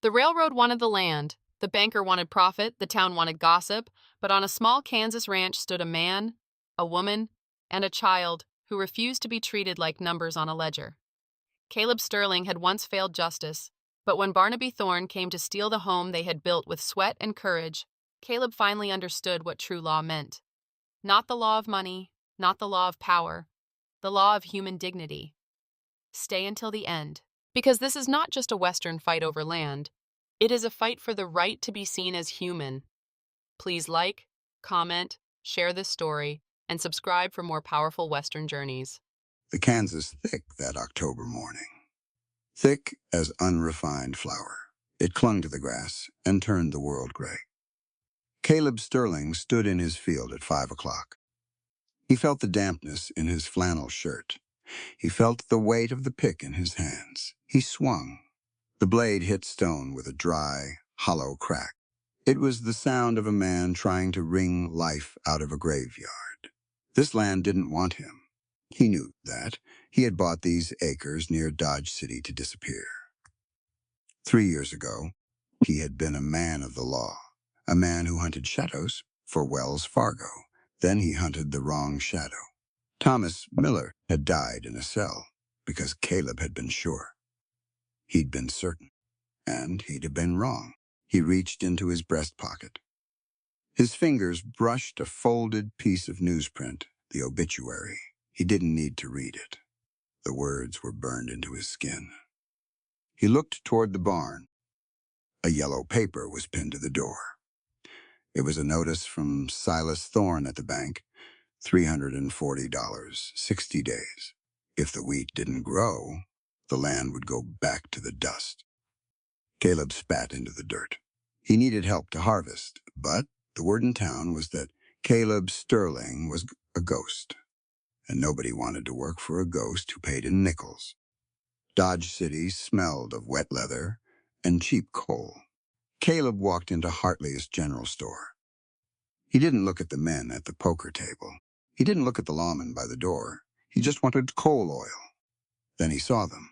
The railroad wanted the land, the banker wanted profit, the town wanted gossip, but on a small Kansas ranch stood a man, a woman, and a child who refused to be treated like numbers on a ledger. Caleb Sterling had once failed justice, but when Barnaby Thorne came to steal the home they had built with sweat and courage, Caleb finally understood what true law meant. Not the law of money, not the law of power, the law of human dignity. Stay until the end, because this is not just a Western fight over land. It is a fight for the right to be seen as human. Please like, comment, share this story, and subscribe for more powerful Western journeys. The Kansas thick that October morning. Thick as unrefined flour. It clung to the grass and turned the world gray. Caleb Sterling stood in his field at 5 o'clock. He felt the dampness in his flannel shirt. He felt the weight of the pick in his hands. He swung. The blade hit stone with a dry, hollow crack. It was the sound of a man trying to wring life out of a graveyard. This land didn't want him. He knew that. He had bought these acres near Dodge City to disappear. 3 years ago, he had been a man of the law, a man who hunted shadows for Wells Fargo. Then he hunted the wrong shadow. Thomas Miller had died in a cell because Caleb had been sure. He'd been certain, and he'd have been wrong. He reached into his breast pocket. His fingers brushed a folded piece of newsprint, the obituary. He didn't need to read it. The words were burned into his skin. He looked toward the barn. A yellow paper was pinned to the door. It was a notice from Silas Thorne at the bank, $340, 60 days. If the wheat didn't grow, the land would go back to the dust. Caleb spat into the dirt. He needed help to harvest, but the word in town was that Caleb Sterling was a ghost, and nobody wanted to work for a ghost who paid in nickels. Dodge City smelled of wet leather and cheap coal. Caleb walked into Hartley's general store. He didn't look at the men at the poker table. He didn't look at the lawman by the door. He just wanted coal oil. Then he saw them.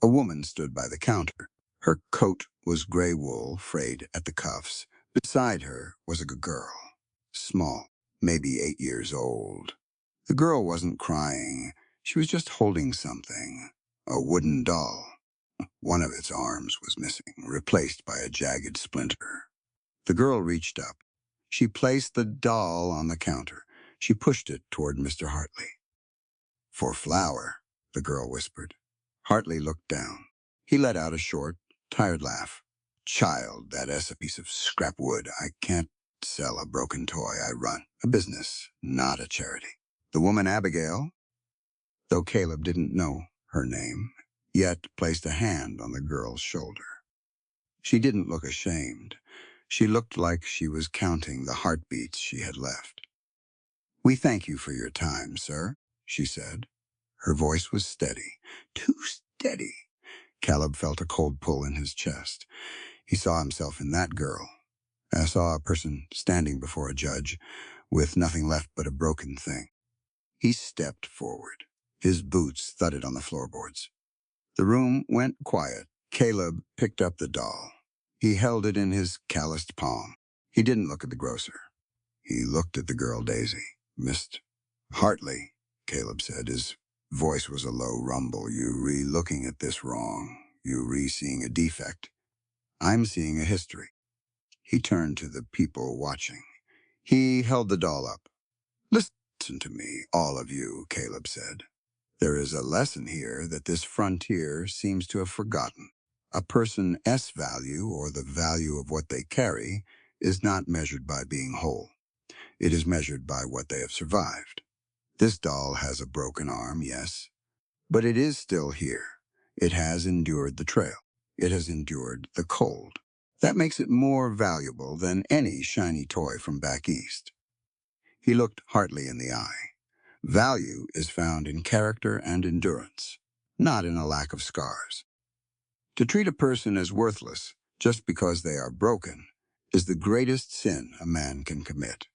A woman stood by the counter. Her coat was gray wool frayed at the cuffs. Beside her was a girl, small, maybe 8 years old. The girl wasn't crying. She was just holding something, a wooden doll. One of its arms was missing, replaced by a jagged splinter. The girl reached up. She placed the doll on the counter. She pushed it toward Mr. Hartley. "For flour," the girl whispered. Hartley looked down. He let out a short, tired laugh. "Child, that's a piece of scrap wood. I can't sell a broken toy. I run a business, not a charity." The woman Abigail, though Caleb didn't know her name, yet placed a hand on the girl's shoulder. She didn't look ashamed. She looked like she was counting the heartbeats she had left. "We thank you for your time, sir," she said. Her voice was steady, too steady. Caleb felt a cold pull in his chest. He saw himself in that girl. I saw a person standing before a judge with nothing left but a broken thing. He stepped forward. His boots thudded on the floorboards. The room went quiet. Caleb picked up the doll. He held it in his calloused palm. He didn't look at the grocer. He looked at the girl Daisy. "Mr. Hartley," Caleb said. His voice was a low rumble. "You re-looking at this wrong. You re-seeing a defect. I'm seeing a history." He turned to the people watching. He held the doll up. "Listen to me, all of you," Caleb said. "There is a lesson here that this frontier seems to have forgotten. A person's value, or the value of what they carry, is not measured by being whole. It is measured by what they have survived. This doll has a broken arm, yes, but it is still here. It has endured the trail. It has endured the cold. That makes it more valuable than any shiny toy from back east." He looked Hartley in the eye. Value is found in character and endurance, not in a lack of scars. To treat a person as worthless just because they are broken is the greatest sin a man can commit.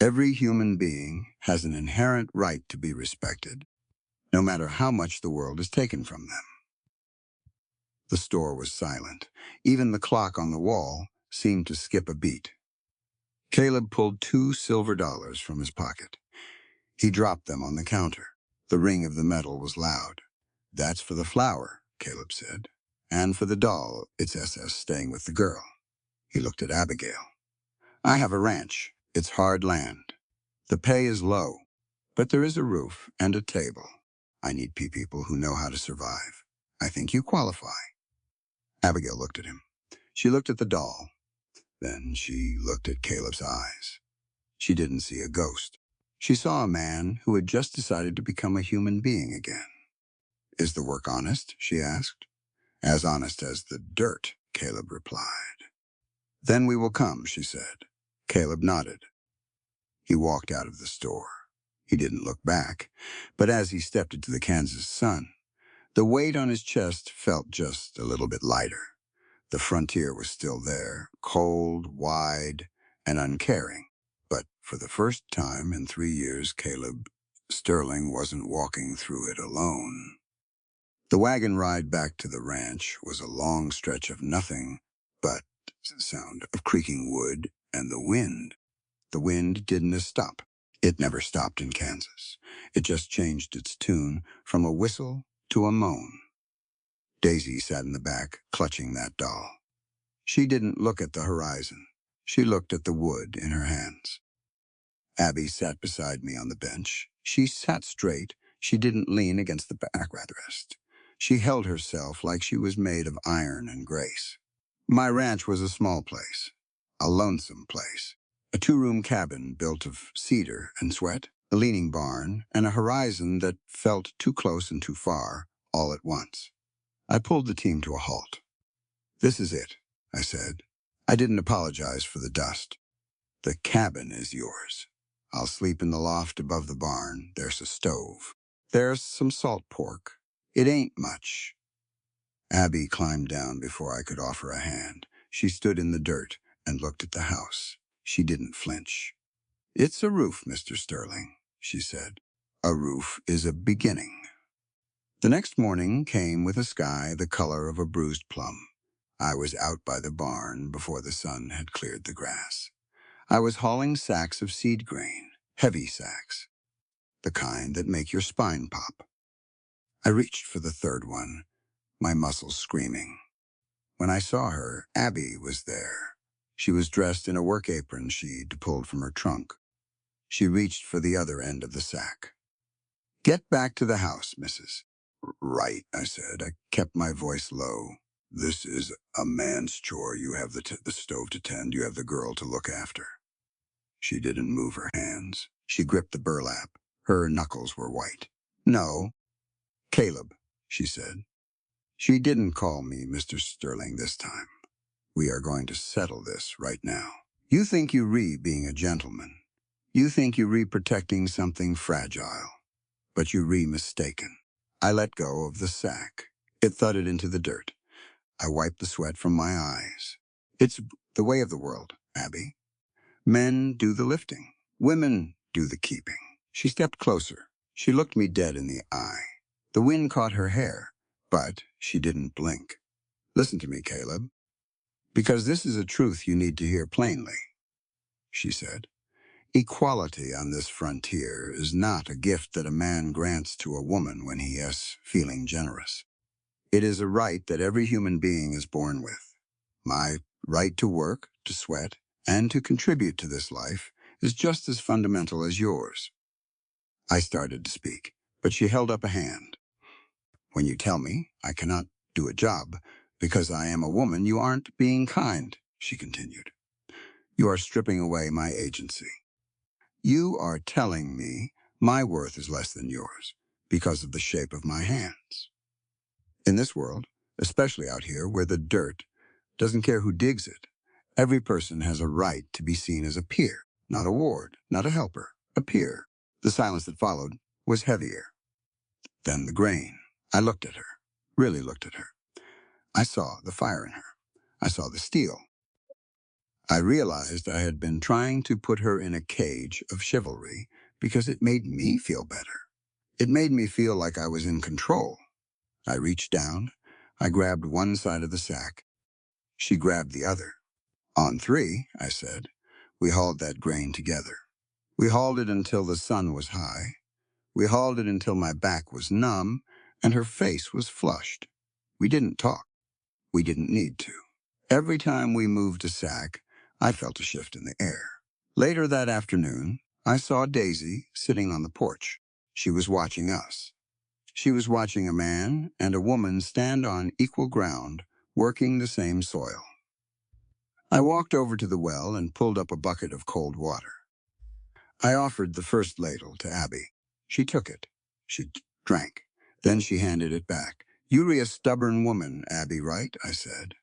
Every human being has an inherent right to be respected, no matter how much the world has taken from them. The store was silent. Even the clock on the wall seemed to skip a beat. Caleb pulled $2 silver from his pocket. He dropped them on the counter. The ring of the metal was loud. "That's for the flour," Caleb said. "And for the doll, it's SS staying with the girl." He looked at Abigail. "I have a ranch. It's hard land. The pay is low, but there is a roof and a table. I need people who know how to survive. I think you qualify." Abigail looked at him. She looked at the doll. Then she looked at Caleb's eyes. She didn't see a ghost. She saw a man who had just decided to become a human being again. "Is the work honest?" she asked. "As honest as the dirt," Caleb replied. "Then we will come," she said. Caleb nodded. He walked out of the store. He didn't look back, but as he stepped into the Kansas sun, the weight on his chest felt just a little bit lighter. The frontier was still there, cold, wide, and uncaring. But for the first time in 3 years, Caleb Sterling wasn't walking through it alone. The wagon ride back to the ranch was a long stretch of nothing but the sound of creaking wood and the wind. The wind didn't stop. It never stopped in Kansas. It just changed its tune from a whistle to a moan. Daisy sat in the back, clutching that doll. She didn't look at the horizon. She looked at the wood in her hands. Abby sat beside me on the bench. She sat straight. She didn't lean against the backrest. She held herself like she was made of iron and grace. My ranch was a small place, a lonesome place. A 2-room cabin built of cedar and sweat, a leaning barn, and a horizon that felt too close and too far, all at once. I pulled the team to a halt. "This is it," I said. I didn't apologize for the dust. "The cabin is yours. I'll sleep in the loft above the barn. There's a stove. There's some salt pork. It ain't much." Abby climbed down before I could offer a hand. She stood in the dirt and looked at the house. She didn't flinch. "It's a roof, Mr. Sterling," she said. "A roof is a beginning." The next morning came with a sky the color of a bruised plum. I was out by the barn before the sun had cleared the grass. I was hauling sacks of seed grain, heavy sacks, the kind that make your spine pop. I reached for the third one, my muscles screaming. When I saw her, Abby was there. She was dressed in a work apron she'd pulled from her trunk. She reached for the other end of the sack. "Get back to the house, Mrs." "Right," I said. I kept my voice low. "This is a man's chore. You have the stove to tend. You have the girl to look after." She didn't move her hands. She gripped the burlap. Her knuckles were white. "No, Caleb," she said. She didn't call me Mr. Sterling this time. "We are going to settle this right now. You think you being a gentleman. You think you protecting something fragile. But you mistaken." I let go of the sack. It thudded into the dirt. I wiped the sweat from my eyes. "It's the way of the world, Abby. Men do the lifting. Women do the keeping." She stepped closer. She looked me dead in the eye. The wind caught her hair, but she didn't blink. "Listen to me, Caleb, because this is a truth you need to hear plainly," she said. "Equality on this frontier is not a gift that a man grants to a woman when he is feeling generous. It is a right that every human being is born with. My right to work, to sweat, and to contribute to this life is just as fundamental as yours." I started to speak, but she held up a hand. "When you tell me I cannot do a job because I am a woman, you aren't being kind," she continued. "You are stripping away my agency. You are telling me my worth is less than yours because of the shape of my hands. In this world, especially out here where the dirt doesn't care who digs it, every person has a right to be seen as a peer, not a ward, not a helper, a peer." The silence that followed was heavier. Then the grain. I looked at her, really looked at her. I saw the fire in her. I saw the steel. I realized I had been trying to put her in a cage of chivalry because it made me feel better. It made me feel like I was in control. I reached down. I grabbed one side of the sack. She grabbed the other. On three, I said. We hauled that grain together. We hauled it until the sun was high. We hauled it until my back was numb and her face was flushed. We didn't talk. We didn't need to. Every time we moved a sack, I felt a shift in the air. Later that afternoon, I saw Daisy sitting on the porch. She was watching us. She was watching a man and a woman stand on equal ground, working the same soil. I walked over to the well and pulled up a bucket of cold water. I offered the first ladle to Abby. She took it. She drank. Then she handed it back. "You're a stubborn woman, Abby, right?" I said.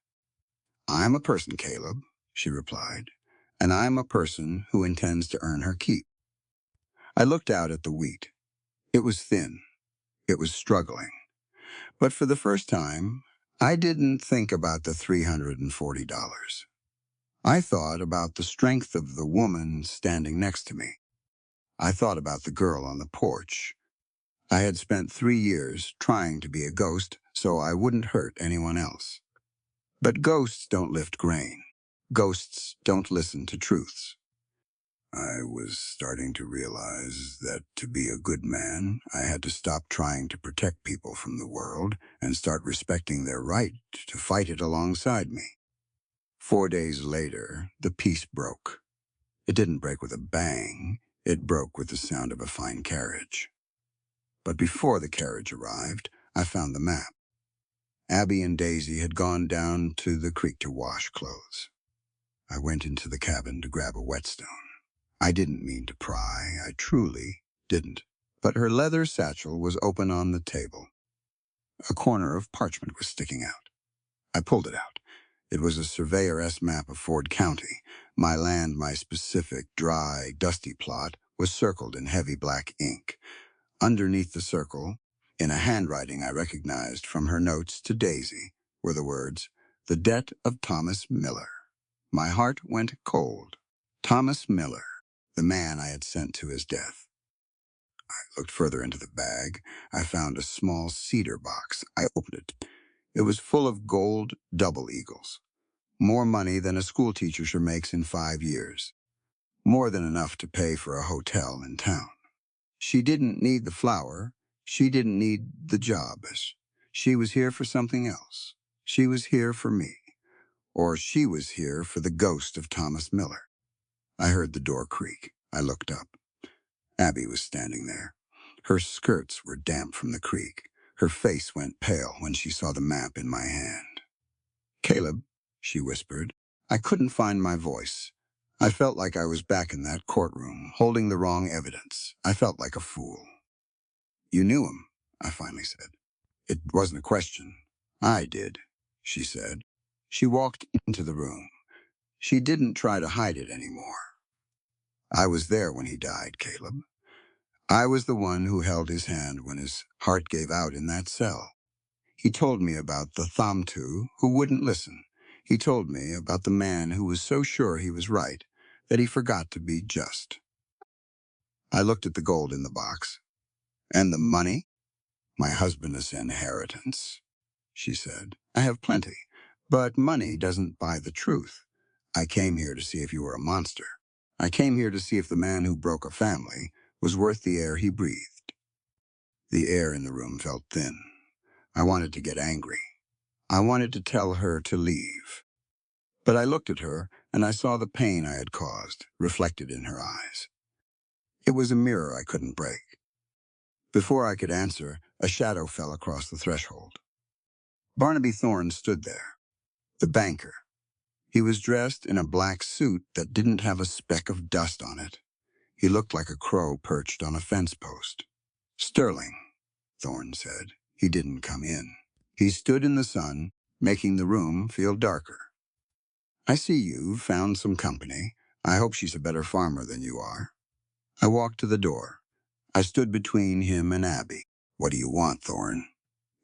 "I'm a person, Caleb," she replied, "and I'm a person who intends to earn her keep." I looked out at the wheat. It was thin. It was struggling. But for the first time, I didn't think about the $340. I thought about the strength of the woman standing next to me. I thought about the girl on the porch. I had spent 3 years trying to be a ghost so I wouldn't hurt anyone else. But ghosts don't lift grain. Ghosts don't listen to truths. I was starting to realize that to be a good man, I had to stop trying to protect people from the world and start respecting their right to fight it alongside me. 4 days later, the peace broke. It didn't break with a bang. It broke with the sound of a fine carriage. But before the carriage arrived, I found the map. Abby and Daisy had gone down to the creek to wash clothes. I went into the cabin to grab a whetstone. I didn't mean to pry. I truly didn't. But her leather satchel was open on the table. A corner of parchment was sticking out. I pulled it out. It was a surveyor-esque map of Ford County. My land, my specific, dry, dusty plot, was circled in heavy black ink. Underneath the circle, in a handwriting I recognized from her notes to Daisy, were the words, "The debt of Thomas Miller." My heart went cold. Thomas Miller, the man I had sent to his death. I looked further into the bag. I found a small cedar box. I opened it. It was full of gold double eagles. More money than a schoolteacher makes in 5 years. More than enough to pay for a hotel in town. She didn't need the flower. She didn't need the job. She was here for something else. She was here for me. Or she was here for the ghost of Thomas Miller. I heard the door creak. I looked up. Abby was standing there. Her skirts were damp from the creek. Her face went pale when she saw the map in my hand. "Caleb," she whispered. I couldn't find my voice. I felt like I was back in that courtroom, holding the wrong evidence. I felt like a fool. "You knew him," I finally said. "It wasn't a question." "I did," she said. She walked into the room. She didn't try to hide it anymore. "I was there when he died, Caleb. I was the one who held his hand when his heart gave out in that cell. He told me about the Thamtu who wouldn't listen. He told me about the man who was so sure he was right that he forgot to be just." I looked at the gold in the box. "And the money?" "My husband's inheritance," she said. "I have plenty, but money doesn't buy the truth. I came here to see if you were a monster. I came here to see if the man who broke a family was worth the air he breathed." The air in the room felt thin. I wanted to get angry. I wanted to tell her to leave. But I looked at her, and I saw the pain I had caused, reflected in her eyes. It was a mirror I couldn't break. Before I could answer, a shadow fell across the threshold. Barnaby Thorne stood there, the banker. He was dressed in a black suit that didn't have a speck of dust on it. He looked like a crow perched on a fence post. "Sterling," Thorne said. He didn't come in. He stood in the sun, making the room feel darker. "I see you've found some company. I hope she's a better farmer than you are." I walked to the door. I stood between him and Abby. "What do you want, Thorne?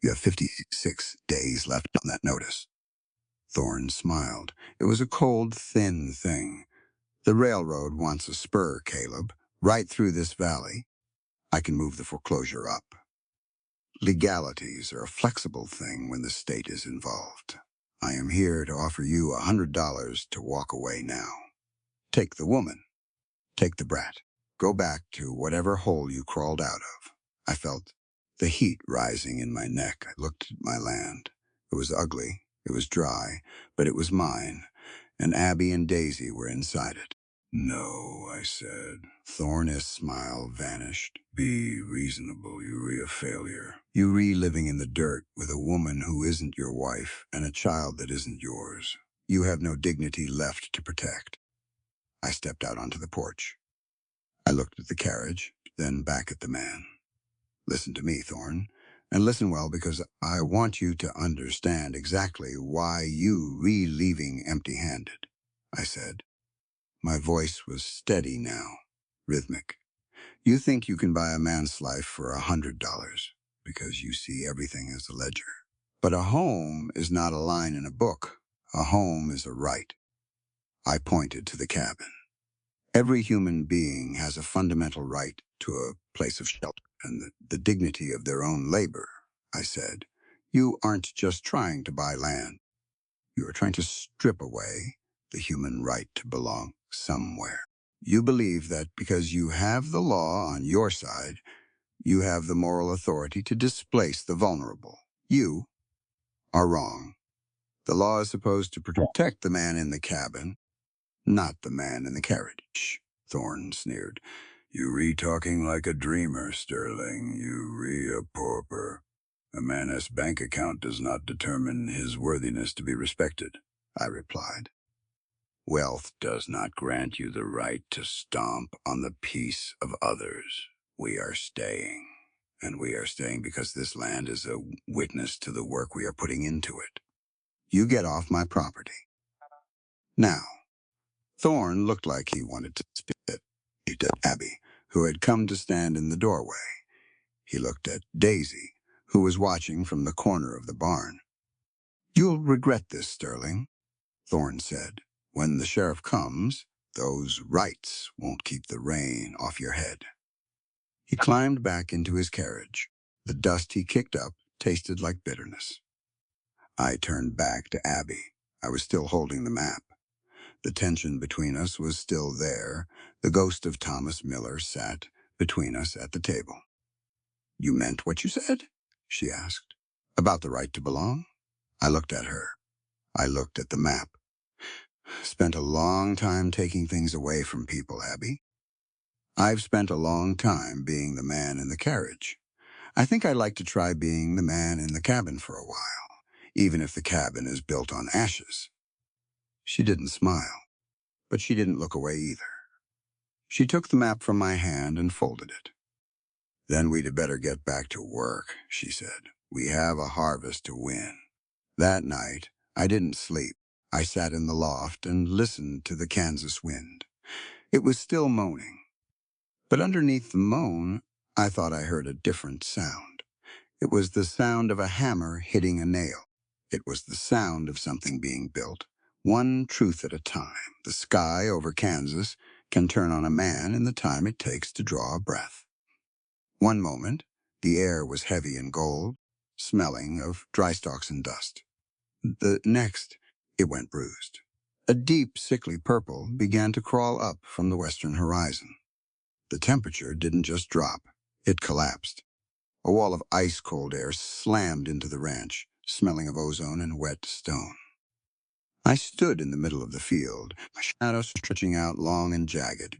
You have 56 days left on that notice." Thorne smiled. It was a cold, thin thing. "The railroad wants a spur, Caleb, right through this valley. I can move the foreclosure up." Legalities are a flexible thing when the state is involved. I am here to offer you $100 to walk away now. Take the woman. Take the brat. Go back to whatever hole you crawled out of. I felt the heat rising in my neck. I looked at my land. It was ugly. It was dry, but it was mine, and Abby and Daisy were inside it. No, I said. Thorn's smile vanished. Be reasonable, you a failure. You living in the dirt with a woman who isn't your wife and a child that isn't yours. You have no dignity left to protect. I stepped out onto the porch. I looked at the carriage, then back at the man. Listen to me, Thorn, and listen well because I want you to understand exactly why you leaving empty-handed, I said. My voice was steady now, rhythmic. You think you can buy a man's life for $100 because you see everything as a ledger. But a home is not a line in a book. A home is a right. I pointed to the cabin. Every human being has a fundamental right to a place of shelter and the dignity of their own labor, I said. You aren't just trying to buy land. You are trying to strip away the human right to belong somewhere. You believe that because you have the law on your side, you have the moral authority to displace the vulnerable. You are wrong. The law is supposed to protect the man in the cabin, not the man in the carriage. Thorn sneered. You talking like a dreamer, Sterling. You a pauper. A man's bank account does not determine his worthiness to be respected, I replied. Wealth does not grant you the right to stomp on the peace of others. We are staying, and we are staying because this land is a witness to the work we are putting into it. You get off my property. Now, Thorn looked like he wanted to spit. He looked at Abby, who had come to stand in the doorway. He looked at Daisy, who was watching from the corner of the barn. You'll regret this, Sterling, Thorn said. When the sheriff comes, those rights won't keep the rain off your head. He climbed back into his carriage. The dust he kicked up tasted like bitterness. I turned back to Abby. I was still holding the map. The tension between us was still there. The ghost of Thomas Miller sat between us at the table. You meant what you said? She asked. About the right to belong? I looked at her. I looked at the map. Spent a long time taking things away from people, Abby. I've spent a long time being the man in the carriage. I think I'd like to try being the man in the cabin for a while, even if the cabin is built on ashes. She didn't smile, but she didn't look away either. She took the map from my hand and folded it. Then we'd better get back to work, she said. We have a harvest to win. That night, I didn't sleep. I sat in the loft and listened to the Kansas wind. It was still moaning. But underneath the moan, I thought I heard a different sound. It was the sound of a hammer hitting a nail. It was the sound of something being built, one truth at a time. The sky over Kansas can turn on a man in the time it takes to draw a breath. One moment, the air was heavy and gold, smelling of dry stalks and dust. The next, it went bruised. A deep, sickly purple began to crawl up from the western horizon. The temperature didn't just drop, it collapsed. A wall of ice-cold air slammed into the ranch, smelling of ozone and wet stone. I stood in the middle of the field, my shadow stretching out long and jagged.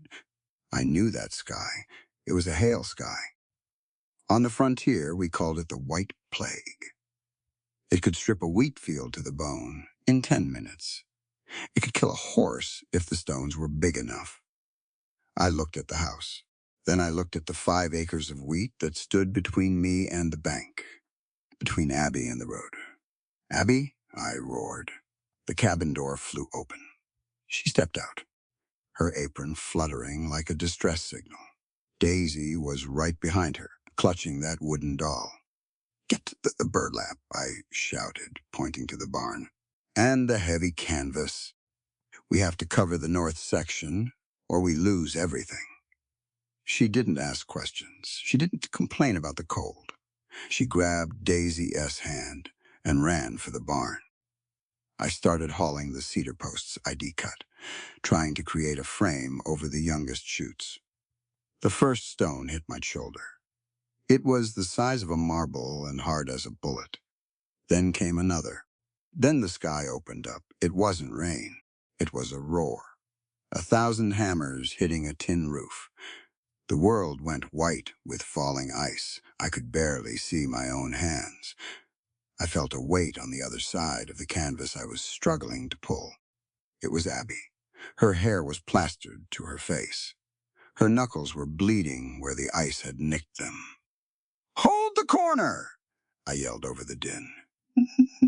I knew that sky. It was a hail sky. On the frontier, we called it the White Plague. It could strip a wheat field to the bone in 10 minutes. It could kill a horse if the stones were big enough. I looked at the house. Then I looked at the 5 acres of wheat that stood between me and the bank, between Abby and the road. Abby, I roared. The cabin door flew open. She stepped out, her apron fluttering like a distress signal. Daisy was right behind her, clutching that wooden doll. Get the burlap, I shouted, pointing to the barn. And the heavy canvas. We have to cover the north section, or we lose everything. She didn't ask questions. She didn't complain about the cold. She grabbed Daisy S. hand and ran for the barn. I started hauling the cedar posts I'd cut, trying to create a frame over the youngest shoots. The first stone hit my shoulder. It was the size of a marble and hard as a bullet. Then came another. Then the sky opened up. It wasn't rain. It was a roar. 1,000 hammers hitting a tin roof. The world went white with falling ice. I could barely see my own hands. I felt a weight on the other side of the canvas I was struggling to pull. It was Abby. Her hair was plastered to her face. Her knuckles were bleeding where the ice had nicked them. "Hold the corner!" I yelled over the din.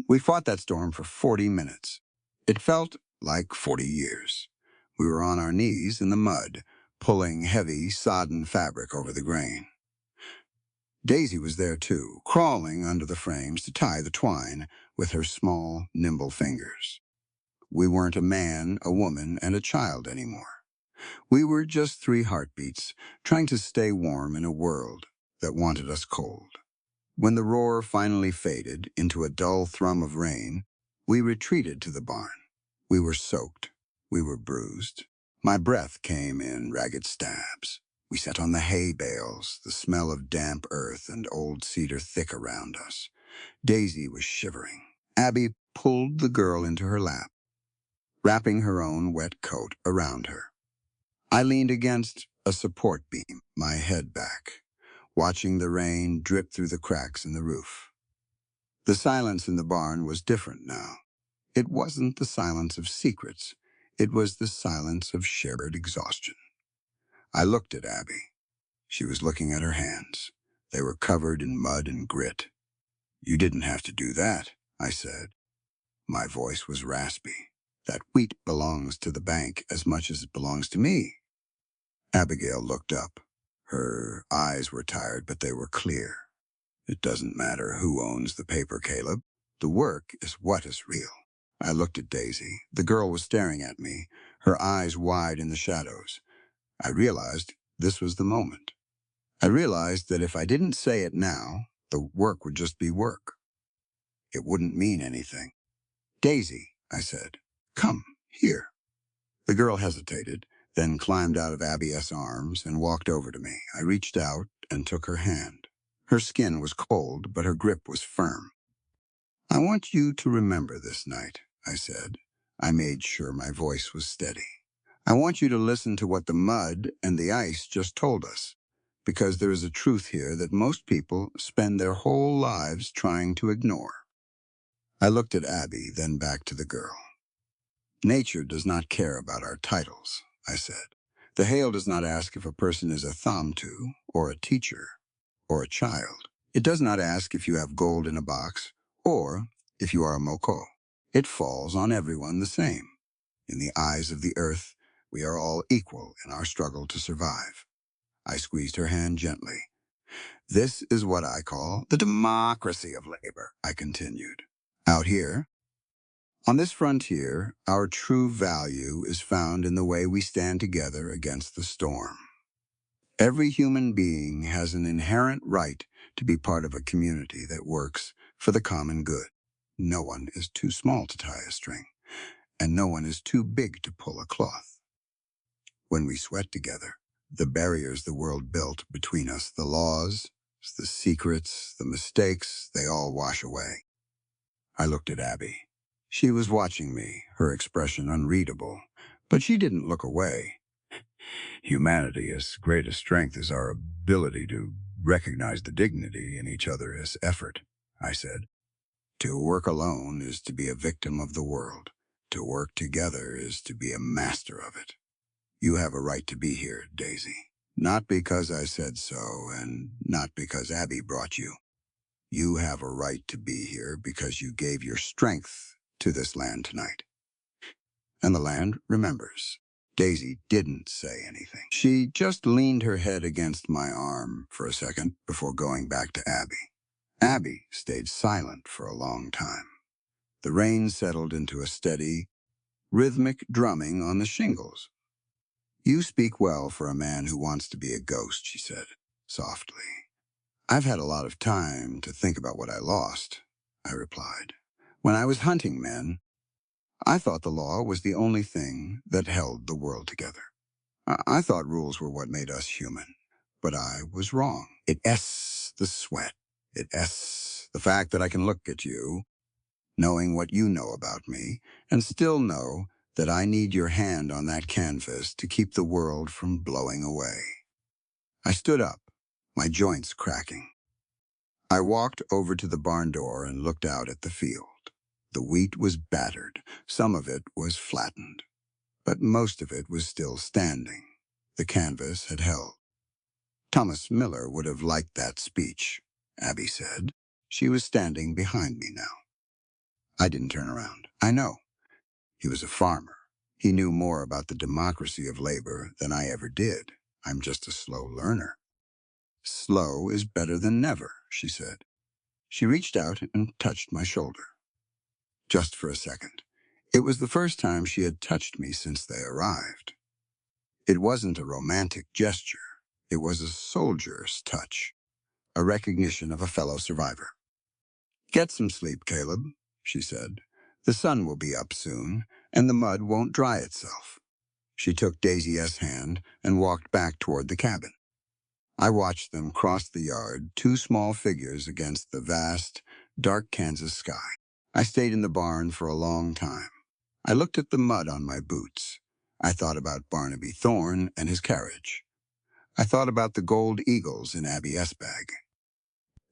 We fought that storm for 40 minutes. It felt like 40 years. We were on our knees in the mud, pulling heavy, sodden fabric over the grain. Daisy was there too, crawling under the frames to tie the twine with her small, nimble fingers. We weren't a man, a woman, and a child anymore. We were just 3 heartbeats, trying to stay warm in a world that wanted us cold. When the roar finally faded into a dull thrum of rain, we retreated to the barn. We were soaked. We were bruised. My breath came in ragged stabs. We sat on the hay bales, the smell of damp earth and old cedar thick around us. Daisy was shivering. Abby pulled the girl into her lap, wrapping her own wet coat around her. I leaned against a support beam, my head back, watching the rain drip through the cracks in the roof. The silence in the barn was different now. It wasn't the silence of secrets. It was the silence of shared exhaustion. I looked at Abby. She was looking at her hands. They were covered in mud and grit. "You didn't have to do that," I said. My voice was raspy. "That wheat belongs to the bank as much as it belongs to me." Abigail looked up. Her eyes were tired, but they were clear. "It doesn't matter who owns the paper, Caleb. The work is what is real." I looked at Daisy. The girl was staring at me, her eyes wide in the shadows. I realized this was the moment. I realized that if I didn't say it now, the work would just be work. It wouldn't mean anything. "Daisy," I said, "come here." The girl hesitated, then climbed out of Abby's arms and walked over to me. I reached out and took her hand. Her skin was cold, but her grip was firm. "I want you to remember this night," I said. I made sure my voice was steady. "I want you to listen to what the mud and the ice just told us, because there is a truth here that most people spend their whole lives trying to ignore." I looked at Abby, then back to the girl. "Nature does not care about our titles," I said. "The hail does not ask if a person is a thamtu, or a teacher, or a child. It does not ask if you have gold in a box, or if you are a moko. It falls on everyone the same. In the eyes of the earth, we are all equal in our struggle to survive." I squeezed her hand gently. "This is what I call the democracy of labor," I continued. "Out here, on this frontier, our true value is found in the way we stand together against the storm. Every human being has an inherent right to be part of a community that works for the common good. No one is too small to tie a string, and no one is too big to pull a cloth. When we sweat together, the barriers the world built between us, the laws, the secrets, the mistakes, they all wash away." I looked at Abby. She was watching me, her expression unreadable, but she didn't look away. "Humanity's greatest strength is our ability to recognize the dignity in each other as effort," I said. "To work alone is to be a victim of the world. To work together is to be a master of it. You have a right to be here, Daisy. Not because I said so, and not because Abby brought you. You have a right to be here because you gave your strength to this land tonight. And the land remembers." Daisy didn't say anything. She just leaned her head against my arm for a second before going back to Abby. Abby stayed silent for a long time. The rain settled into a steady, rhythmic drumming on the shingles. "You speak well for a man who wants to be a ghost," she said, softly. I've had a lot of time to think about what I lost, I replied. When I was hunting men, I thought the law was the only thing that held the world together. I thought rules were what made us human, but I was wrong. It's the sweat. It's the fact that I can look at you, knowing what you know about me, and still know that I need your hand on that canvas to keep the world from blowing away. I stood up, my joints cracking. I walked over to the barn door and looked out at the field. The wheat was battered. Some of it was flattened, but most of it was still standing. The canvas had held. Thomas Miller would have liked that speech, Abby said. She was standing behind me now. I didn't turn around. I know. He was a farmer. He knew more about the democracy of labor than I ever did. I'm just a slow learner. Slow is better than never, she said. She reached out and touched my shoulder. Just for a second. It was the first time she had touched me since they arrived. It wasn't a romantic gesture. It was a soldier's touch, a recognition of a fellow survivor. Get some sleep, Caleb, she said. The sun will be up soon, and the mud won't dry itself. She took Daisy's hand and walked back toward the cabin. I watched them cross the yard, two small figures against the vast, dark Kansas sky. I stayed in the barn for a long time. I looked at the mud on my boots. I thought about Barnaby Thorne and his carriage. I thought about the gold eagles in Abby's bag.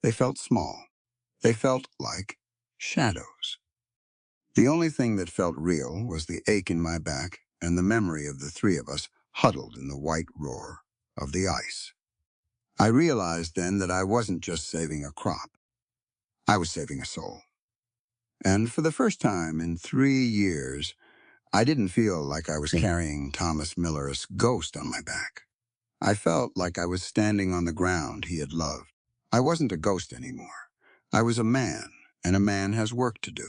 They felt small. They felt like shadows. The only thing that felt real was the ache in my back and the memory of the three of us huddled in the white roar of the ice. I realized then that I wasn't just saving a crop. I was saving a soul. And for the first time in 3 years, I didn't feel like I was carrying Thomas Miller's ghost on my back. I felt like I was standing on the ground he had loved. I wasn't a ghost anymore. I was a man, and a man has work to do.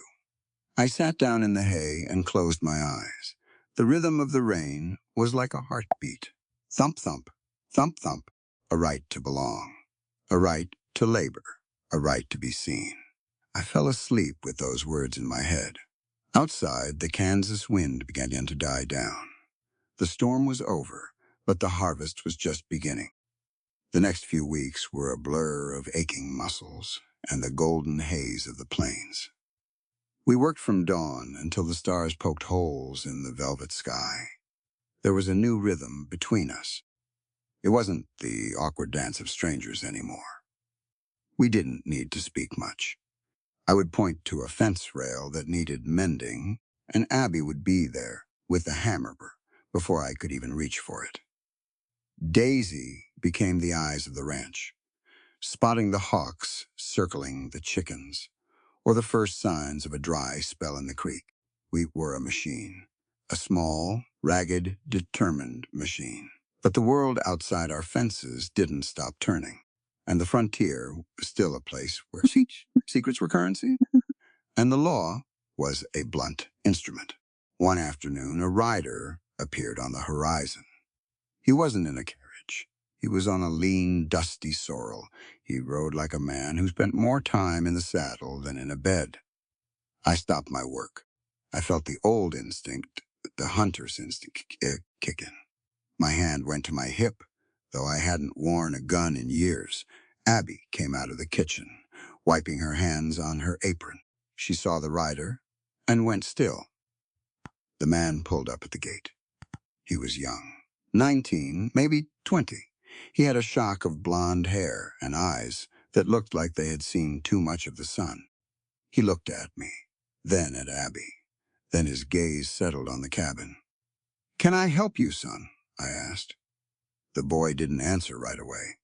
I sat down in the hay and closed my eyes. The rhythm of the rain was like a heartbeat. Thump, thump, thump, thump. A right to belong. A right to labor. A right to be seen. I fell asleep with those words in my head. Outside, the Kansas wind began to die down. The storm was over, but the harvest was just beginning. The next few weeks were a blur of aching muscles and the golden haze of the plains. We worked from dawn until the stars poked holes in the velvet sky. There was a new rhythm between us. It wasn't the awkward dance of strangers anymore. We didn't need to speak much. I would point to a fence rail that needed mending, and Abby would be there with the hammer before I could even reach for it. Daisy became the eyes of the ranch, spotting the hawks circling the chickens, or the first signs of a dry spell in the creek. We were a machine, a small, ragged, determined machine. But the world outside our fences didn't stop turning, and the frontier was still a place where secrets were currency, and the law was a blunt instrument. One afternoon, a rider appeared on the horizon. He wasn't in a carriage. He was on a lean, dusty sorrel. He rode like a man who spent more time in the saddle than in a bed. I stopped my work. I felt the old instinct, the hunter's instinct, kick in. My hand went to my hip, though I hadn't worn a gun in years. Abby came out of the kitchen, wiping her hands on her apron. She saw the rider and went still. The man pulled up at the gate. He was young, 19, maybe 20. He had a shock of blonde hair and eyes that looked like they had seen too much of the sun. He looked at me, then at Abby. Then his gaze settled on the cabin. "Can I help you, son?" I asked. The boy didn't answer right away.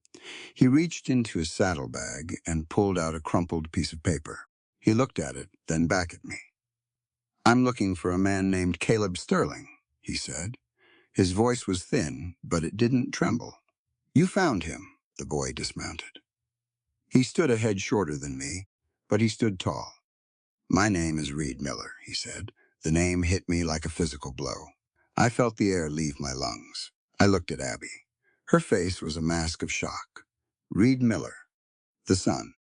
He reached into his saddlebag and pulled out a crumpled piece of paper. He looked at it, then back at me. "I'm looking for a man named Caleb Sterling," he said. His voice was thin, but it didn't tremble. "You found him," the boy dismounted. He stood a head shorter than me, but he stood tall. "My name is Reed Miller," he said. The name hit me like a physical blow. I felt the air leave my lungs. I looked at Abby. Her face was a mask of shock. Reed Miller. The sun.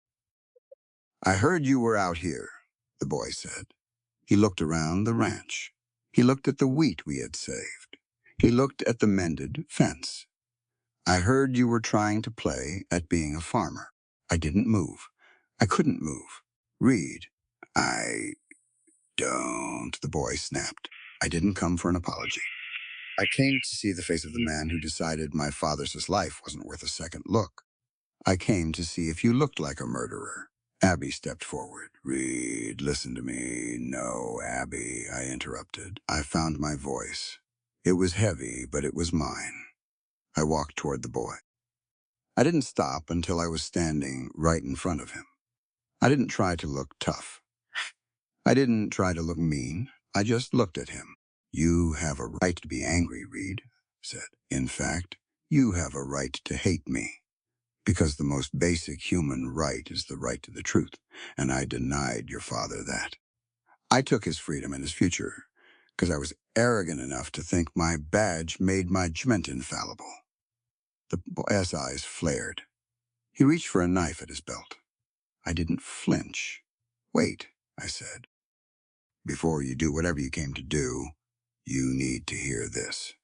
I heard you were out here, the boy said. He looked around the ranch. He looked at the wheat we had saved. He looked at the mended fence. I heard you were trying to play at being a farmer. I didn't move. I couldn't move. Reed. I don't, the boy snapped. I didn't come for an apology. I came to see the face of the man who decided my father's life wasn't worth a second look. I came to see if you looked like a murderer. Abby stepped forward. Reed, listen to me. No, Abby, I interrupted. I found my voice. It was heavy, but it was mine. I walked toward the boy. I didn't stop until I was standing right in front of him. I didn't try to look tough. I didn't try to look mean. I just looked at him. You have a right to be angry, Reed said. In fact, you have a right to hate me. Because the most basic human right is the right to the truth, and I denied your father that. I took his freedom and his future because I was arrogant enough to think my badge made my judgment infallible. The boy's eyes flared. He reached for a knife at his belt. I didn't flinch. Wait, I said. Before you do whatever you came to do, you need to hear this,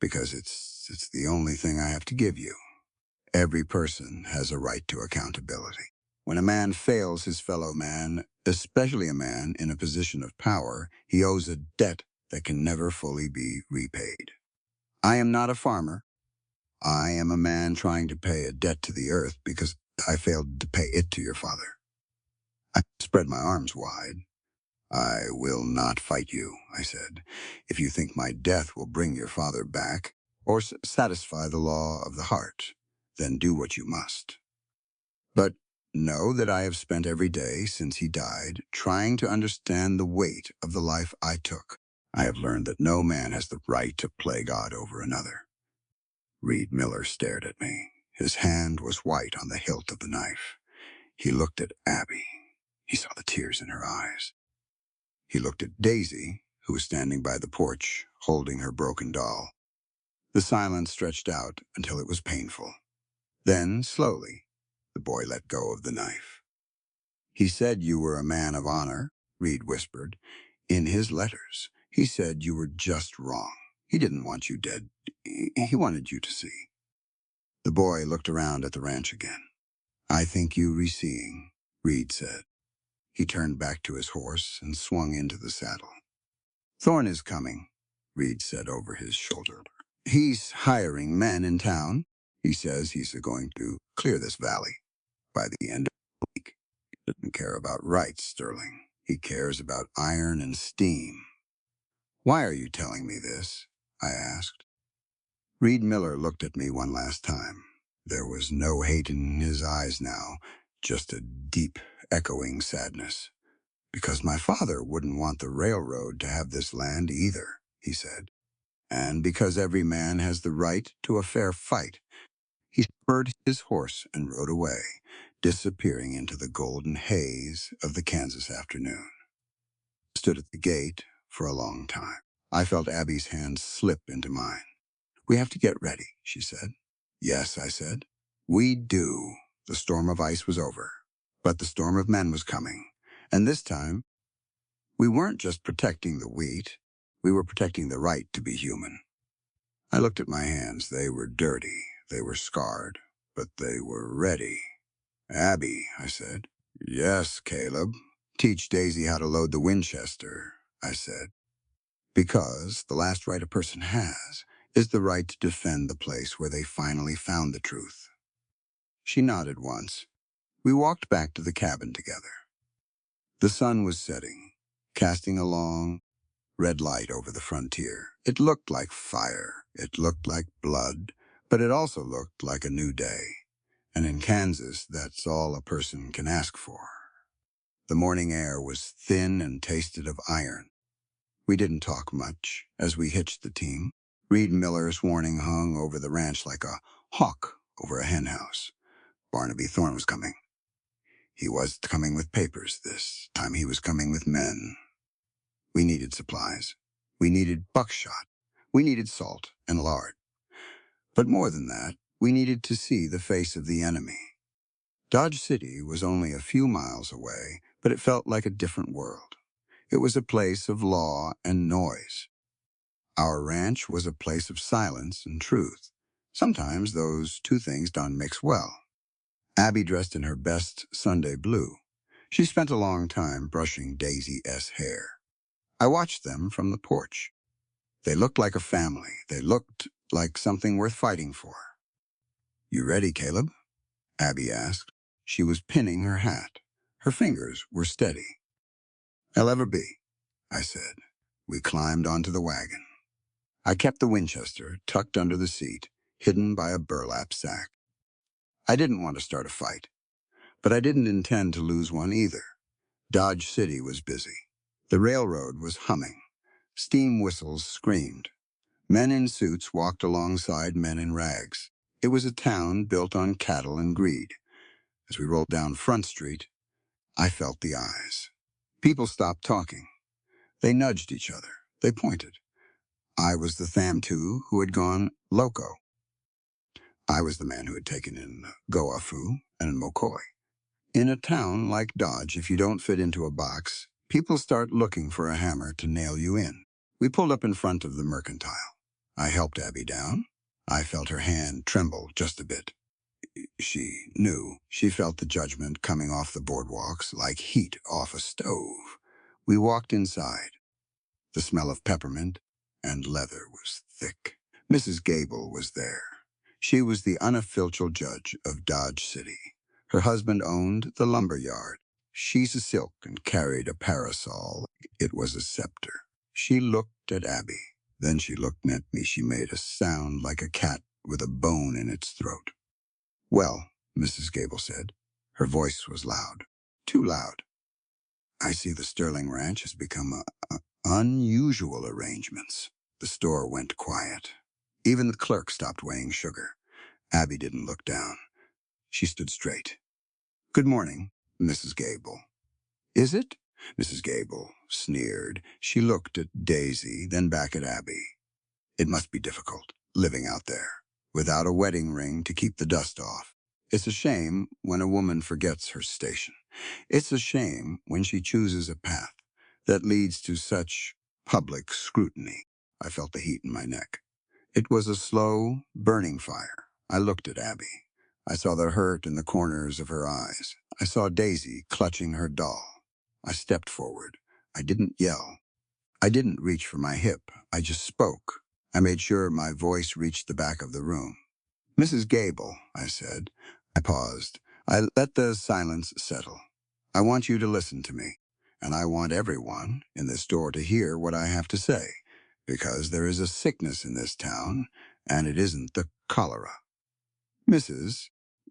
because it's the only thing I have to give you. Every person has a right to accountability. When a man fails his fellow man, especially a man in a position of power, he owes a debt that can never fully be repaid. I am not a farmer. I am a man trying to pay a debt to the earth because I failed to pay it to your father. I spread my arms wide. I will not fight you, I said. If you think my death will bring your father back or satisfy the law of the heart, then do what you must. But know that I have spent every day since he died trying to understand the weight of the life I took. I have learned that no man has the right to play God over another. Reed Miller stared at me. His hand was white on the hilt of the knife. He looked at Abby. He saw the tears in her eyes. He looked at Daisy, who was standing by the porch, holding her broken doll. The silence stretched out until it was painful. Then, slowly, the boy let go of the knife. He said you were a man of honor, Reed whispered. In his letters, he said you were just wrong. He didn't want you dead. He wanted you to see. The boy looked around at the ranch again. I think you re-seeing, Reed said. He turned back to his horse and swung into the saddle. Thorne is coming, Reed said over his shoulder. He's hiring men in town. He says he's going to clear this valley by the end of the week. He doesn't care about rights, Sterling. He cares about iron and steam. Why are you telling me this? I asked. Reed Miller looked at me one last time. There was no hate in his eyes now, just a deep, echoing sadness. Because my father wouldn't want the railroad to have this land either, he said. And because every man has the right to a fair fight. He spurred his horse and rode away, disappearing into the golden haze of the Kansas afternoon. I stood at the gate for a long time. I felt Abby's hand slip into mine. We have to get ready, she said. Yes, I said. We do. The storm of ice was over, but the storm of men was coming. And this time, we weren't just protecting the wheat. We were protecting the right to be human. I looked at my hands. They were dirty. They were scarred, but they were ready. Abby, I said. Yes, Caleb. Teach Daisy how to load the Winchester, I said. Because the last right a person has is the right to defend the place where they finally found the truth. She nodded once. We walked back to the cabin together. The sun was setting, casting a long, red light over the frontier. It looked like fire. It looked like blood, but it also looked like a new day. And in Kansas, that's all a person can ask for. The morning air was thin and tasted of iron. We didn't talk much as we hitched the team. Reed Miller's warning hung over the ranch like a hawk over a henhouse. Barnaby Thorne was coming. He was coming with papers this time. He was coming with men. We needed supplies. We needed buckshot. We needed salt and lard. But more than that, we needed to see the face of the enemy. Dodge City was only a few miles away, but it felt like a different world. It was a place of law and noise. Our ranch was a place of silence and truth. Sometimes those two things don't mix well. Abby dressed in her best Sunday blue. She spent a long time brushing Daisy S. hair. I watched them from the porch. They looked like a family. They looked like something worth fighting for. "You ready, Caleb?" Abby asked. She was pinning her hat. Her fingers were steady. "I'll ever be," I said. We climbed onto the wagon. I kept the Winchester tucked under the seat, hidden by a burlap sack. I didn't want to start a fight, but I didn't intend to lose one either. Dodge City was busy. The railroad was humming. Steam whistles screamed. Men in suits walked alongside men in rags. It was a town built on cattle and greed. As we rolled down Front Street, I felt the eyes. People stopped talking. They nudged each other. They pointed. I was the Tham-Tu who had gone loco. I was the man who had taken in Goafu and Mokoi. In a town like Dodge, if you don't fit into a box, people start looking for a hammer to nail you in. We pulled up in front of the mercantile. I helped Abby down. I felt her hand tremble just a bit. She knew. She felt the judgment coming off the boardwalks like heat off a stove. We walked inside. The smell of peppermint and leather was thick. Mrs. Gable was there. She was the unofficial judge of Dodge City. Her husband owned the lumber yard. She's a silk and carried a parasol. It was a scepter. She looked at Abby. Then she looked at me. She made a sound like a cat with a bone in its throat. "Well," Mrs. Gable said. Her voice was loud. Too loud. "I see the Sterling Ranch has become unusual arrangements." The store went quiet. Even the clerk stopped weighing sugar. Abby didn't look down. She stood straight. "Good morning, Mrs. Gable." "Is it?" Mrs. Gable sneered. She looked at Daisy, then back at Abby. "It must be difficult, living out there, without a wedding ring to keep the dust off. It's a shame when a woman forgets her station. It's a shame when she chooses a path that leads to such public scrutiny." I felt the heat in my neck. It was a slow, burning fire. I looked at Abby. I saw the hurt in the corners of her eyes. I saw Daisy clutching her doll. I stepped forward. I didn't yell. I didn't reach for my hip. I just spoke. I made sure my voice reached the back of the room. "Mrs. Gable," I said. I paused. I let the silence settle. "I want you to listen to me, and I want everyone in this store to hear what I have to say, because there is a sickness in this town, and it isn't the cholera." "Mrs.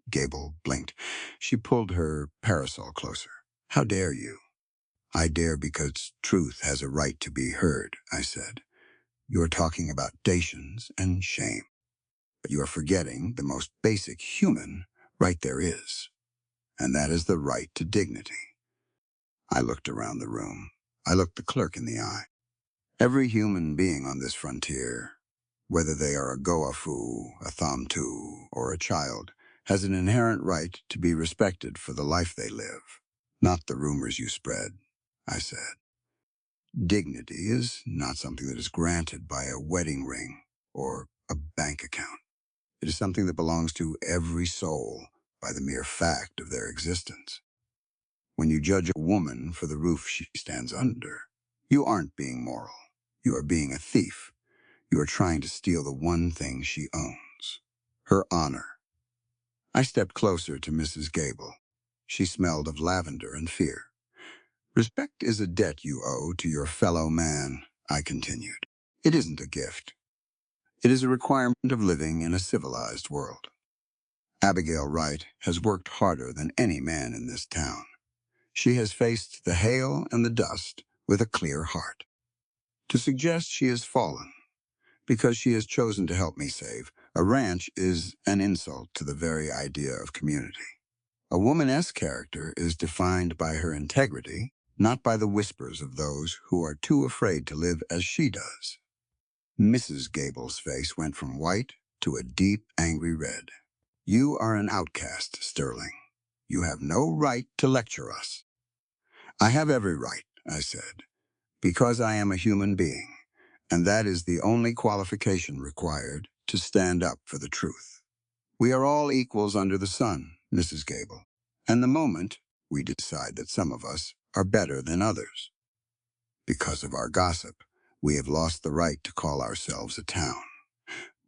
Gable blinked. She pulled her parasol closer. "How dare you?" "I dare because truth has a right to be heard," I said. "You're talking about stations and shame, but you are forgetting the most basic human right there is, and that is the right to dignity." I looked around the room. I looked the clerk in the eye. Every human being on this frontier, whether they are a Goafu, a Tham-Tu, or a child, has an inherent right to be respected for the life they live, not the rumors you spread, I said. Dignity is not something that is granted by a wedding ring or a bank account. It is something that belongs to every soul by the mere fact of their existence. When you judge a woman for the roof she stands under, you aren't being moral. You are being a thief. You are trying to steal the one thing she owns, her honor. I stepped closer to Mrs. Gable. She smelled of lavender and fear. "Respect is a debt you owe to your fellow man," I continued. "It isn't a gift. It is a requirement of living in a civilized world. Abigail Wright has worked harder than any man in this town. She has faced the hail and the dust with a clear heart. To suggest she has fallen because she has chosen to help me save a ranch is an insult to the very idea of community. A woman's character is defined by her integrity, not by the whispers of those who are too afraid to live as she does." Mrs. Gable's face went from white to a deep, angry red. "You are an outcast, Sterling. You have no right to lecture us. I have every right, I said, because I am a human being, and that is the only qualification required to stand up for the truth. We are all equals under the sun, Mrs. Gable, and the moment we decide that some of us are better than others. Because of our gossip, we have lost the right to call ourselves a town.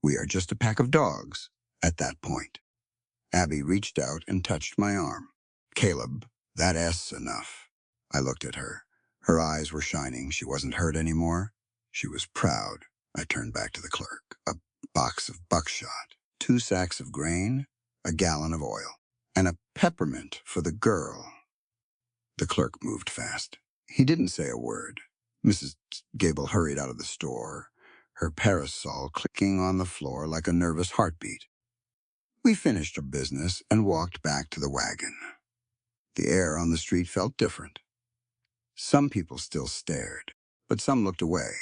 We are just a pack of dogs at that point. Abby reached out and touched my arm. Caleb, that S's enough. I looked at her. Her eyes were shining. She wasn't hurt anymore. She was proud. I turned back to the clerk. A box of buckshot, 2 sacks of grain, a gallon of oil, and a peppermint for the girl. The clerk moved fast. He didn't say a word. Mrs. Gable hurried out of the store, her parasol clicking on the floor like a nervous heartbeat. We finished our business and walked back to the wagon. The air on the street felt different. Some people still stared, but some looked away.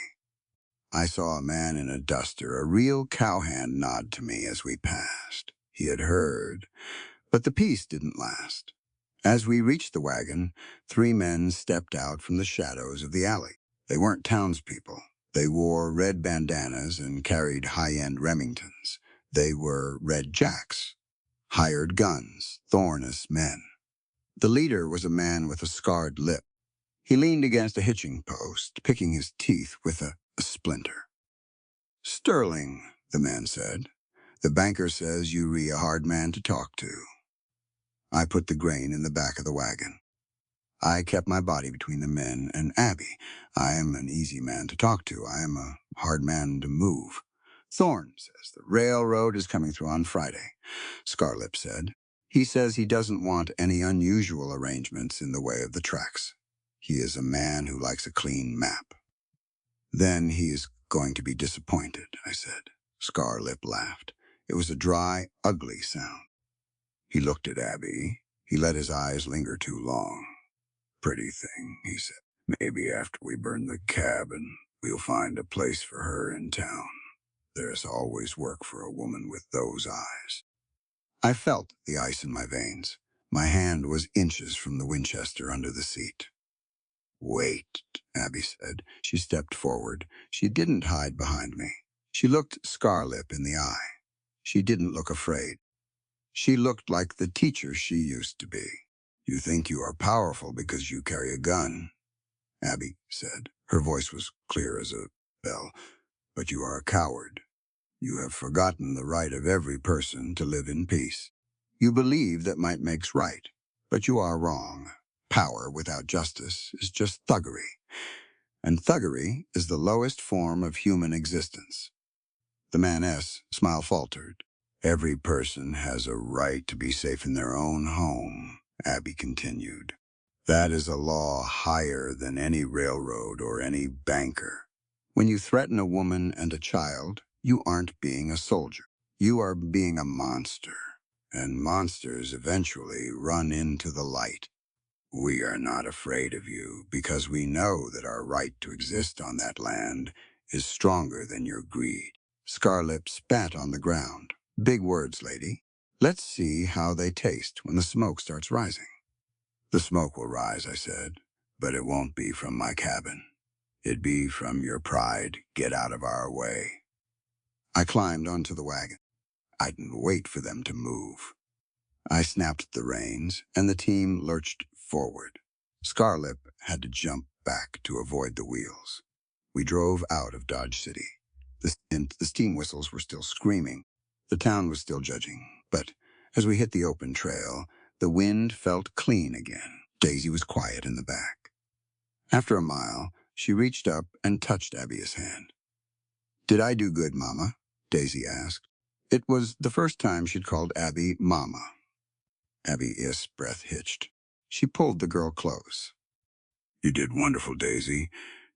I saw a man in a duster, a real cowhand, nod to me as we passed. He had heard, but the peace didn't last. As we reached the wagon, 3 men stepped out from the shadows of the alley. They weren't townspeople. They wore red bandanas and carried high-end Remingtons. They were Red Jacks, hired guns, thornous men. The leader was a man with a scarred lip. He leaned against a hitching post, picking his teeth with a splinter. "Sterling," the man said. "The banker says you re a hard man to talk to." I put the grain in the back of the wagon. I kept my body between the men and Abby. I am an easy man to talk to. I am a hard man to move. "Thorne says the railroad is coming through on Friday," Scarlip said. "He says he doesn't want any unusual arrangements in the way of the tracks. He is a man who likes a clean map." "Then he is going to be disappointed," I said. Scarlip laughed. It was a dry, ugly sound. He looked at Abby. He let his eyes linger too long. "Pretty thing," he said. "Maybe after we burn the cabin, we'll find a place for her in town. There's always work for a woman with those eyes." I felt the ice in my veins. My hand was inches from the Winchester under the seat. "Wait," Abby said. She stepped forward. She didn't hide behind me. She looked Scarlip in the eye. She didn't look afraid. She looked like the teacher she used to be. "You think you are powerful because you carry a gun," Abby said. Her voice was clear as a bell. "But you are a coward. You have forgotten the right of every person to live in peace. You believe that might makes right, but you are wrong. Power without justice is just thuggery, and thuggery is the lowest form of human existence." The man's smile faltered. "Every person has a right to be safe in their own home," Abby continued. "That is a law higher than any railroad or any banker. When you threaten a woman and a child, you aren't being a soldier. You are being a monster, and monsters eventually run into the light. We are not afraid of you because we know that our right to exist on that land is stronger than your greed." Scarlip spat on the ground. "Big words, lady. Let's see how they taste when the smoke starts rising." "The smoke will rise," I said, "but it won't be from my cabin. It'd be from your pride. Get out of our way." I climbed onto the wagon. I didn't wait for them to move. I snapped the reins, and the team lurched forward. Scarlip had to jump back to avoid the wheels. We drove out of Dodge City. The steam whistles were still screaming. The town was still judging. But as we hit the open trail, the wind felt clean again. Daisy was quiet in the back. After a mile, she reached up and touched Abby's hand. "Did I do good, Mama?" Daisy asked. It was the first time she'd called Abby Mama. Abby's breath hitched. She pulled the girl close. "You did wonderful, Daisy.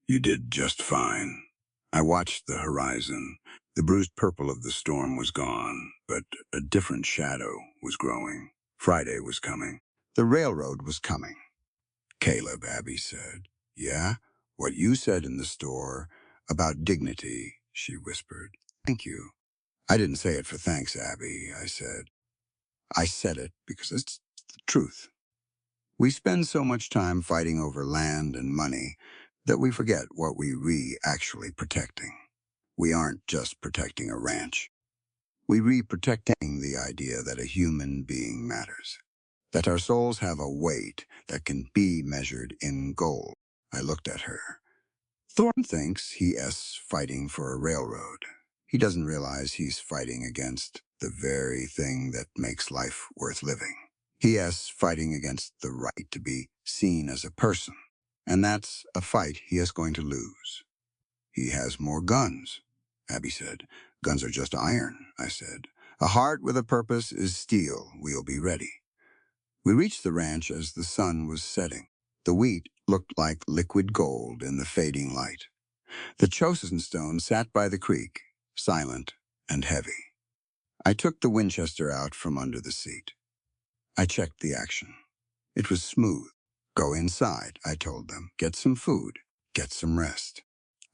You did just fine." I watched the horizon. The bruised purple of the storm was gone, but a different shadow was growing. Friday was coming. The railroad was coming. "Caleb," Abby said. "Yeah? What you said in the store about dignity," she whispered. "Thank you." "I didn't say it for thanks, Abby," I said. "I said it because it's the truth. We spend so much time fighting over land and money that we forget what we actually protecting. We aren't just protecting a ranch. We re-protecting the idea that a human being matters, that our souls have a weight that can be measured in gold. I looked at her. Thorne thinks he is fighting for a railroad. He doesn't realize he's fighting against the very thing that makes life worth living. He is fighting against the right to be seen as a person, and that's a fight he is going to lose. He has more guns, Abby said. Guns are just iron, I said. A heart with a purpose is steel. We'll be ready. We reached the ranch as the sun was setting. The wheat looked like liquid gold in the fading light. The chosen stone sat by the creek, silent and heavy. I took the Winchester out from under the seat. I checked the action. It was smooth. Go inside, I told them. Get some food. Get some rest.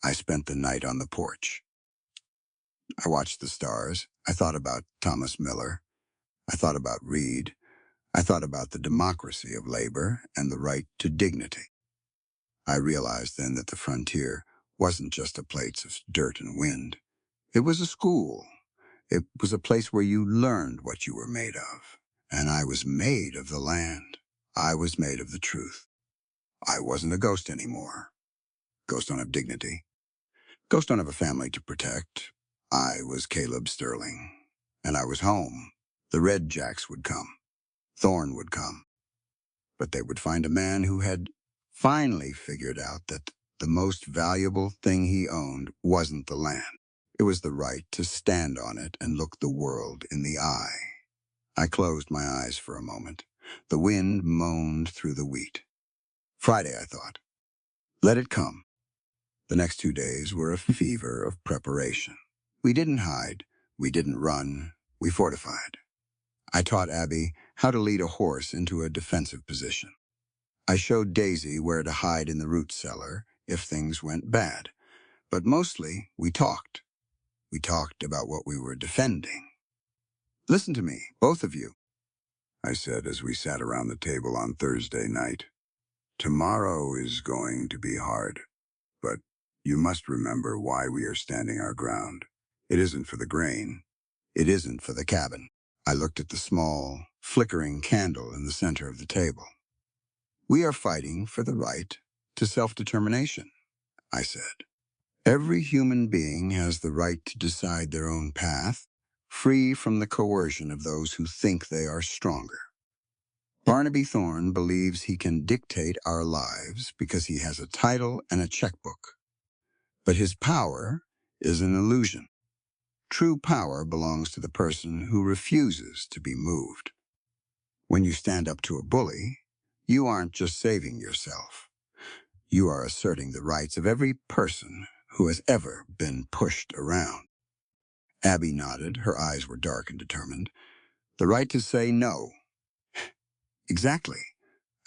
I spent the night on the porch. I watched the stars. I thought about Thomas Miller. I thought about Reed. I thought about the democracy of labor and the right to dignity. I realized then that the frontier wasn't just a place of dirt and wind. It was a school. It was a place where you learned what you were made of. And I was made of the land. I was made of the truth. I wasn't a ghost anymore. Ghosts don't have dignity. Ghosts don't have a family to protect. I was Caleb Sterling, and I was home. The Red Jacks would come. Thorne would come. But they would find a man who had finally figured out that the most valuable thing he owned wasn't the land. It was the right to stand on it and look the world in the eye. I closed my eyes for a moment. The wind moaned through the wheat. Friday, I thought. Let it come. The next 2 days were a fever of preparation. We didn't hide. We didn't run. We fortified. I taught Abby how to lead a horse into a defensive position. I showed Daisy where to hide in the root cellar if things went bad. But mostly, we talked. We talked about what we were defending. Listen to me, both of you, I said as we sat around the table on Thursday night. Tomorrow is going to be hard, but you must remember why we are standing our ground. It isn't for the grain. It isn't for the cabin. I looked at the small, flickering candle in the center of the table. We are fighting for the right to self-determination, I said. Every human being has the right to decide their own path, free from the coercion of those who think they are stronger. Barnaby Thorne believes he can dictate our lives because he has a title and a checkbook. But his power is an illusion. True power belongs to the person who refuses to be moved. When you stand up to a bully, you aren't just saving yourself. You are asserting the rights of every person who has ever been pushed around. Abby nodded. Her eyes were dark and determined. The right to say no. Exactly,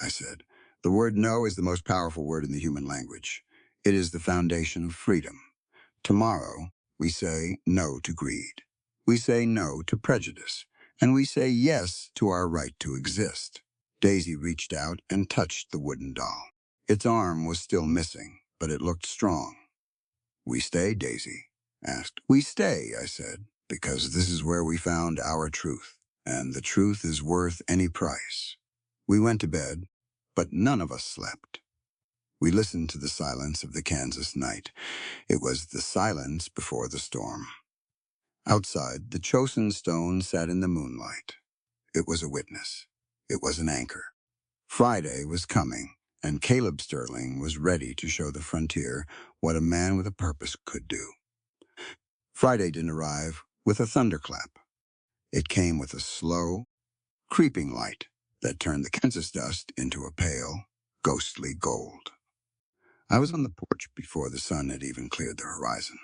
I said. The word no is the most powerful word in the human language. It is the foundation of freedom. Tomorrow, we say no to greed. We say no to prejudice. And we say yes to our right to exist. Daisy reached out and touched the wooden doll. Its arm was still missing, but it looked strong. We stay, Daisy asked. We stay, I said, because this is where we found our truth, and the truth is worth any price. We went to bed, but none of us slept. We listened to the silence of the Kansas night. It was the silence before the storm. Outside, the chosen stone sat in the moonlight. It was a witness. It was an anchor. Friday was coming, and Caleb Sterling was ready to show the frontier what a man with a purpose could do. Friday didn't arrive with a thunderclap. It came with a slow, creeping light that turned the Kansas dust into a pale, ghostly gold. I was on the porch before the sun had even cleared the horizon.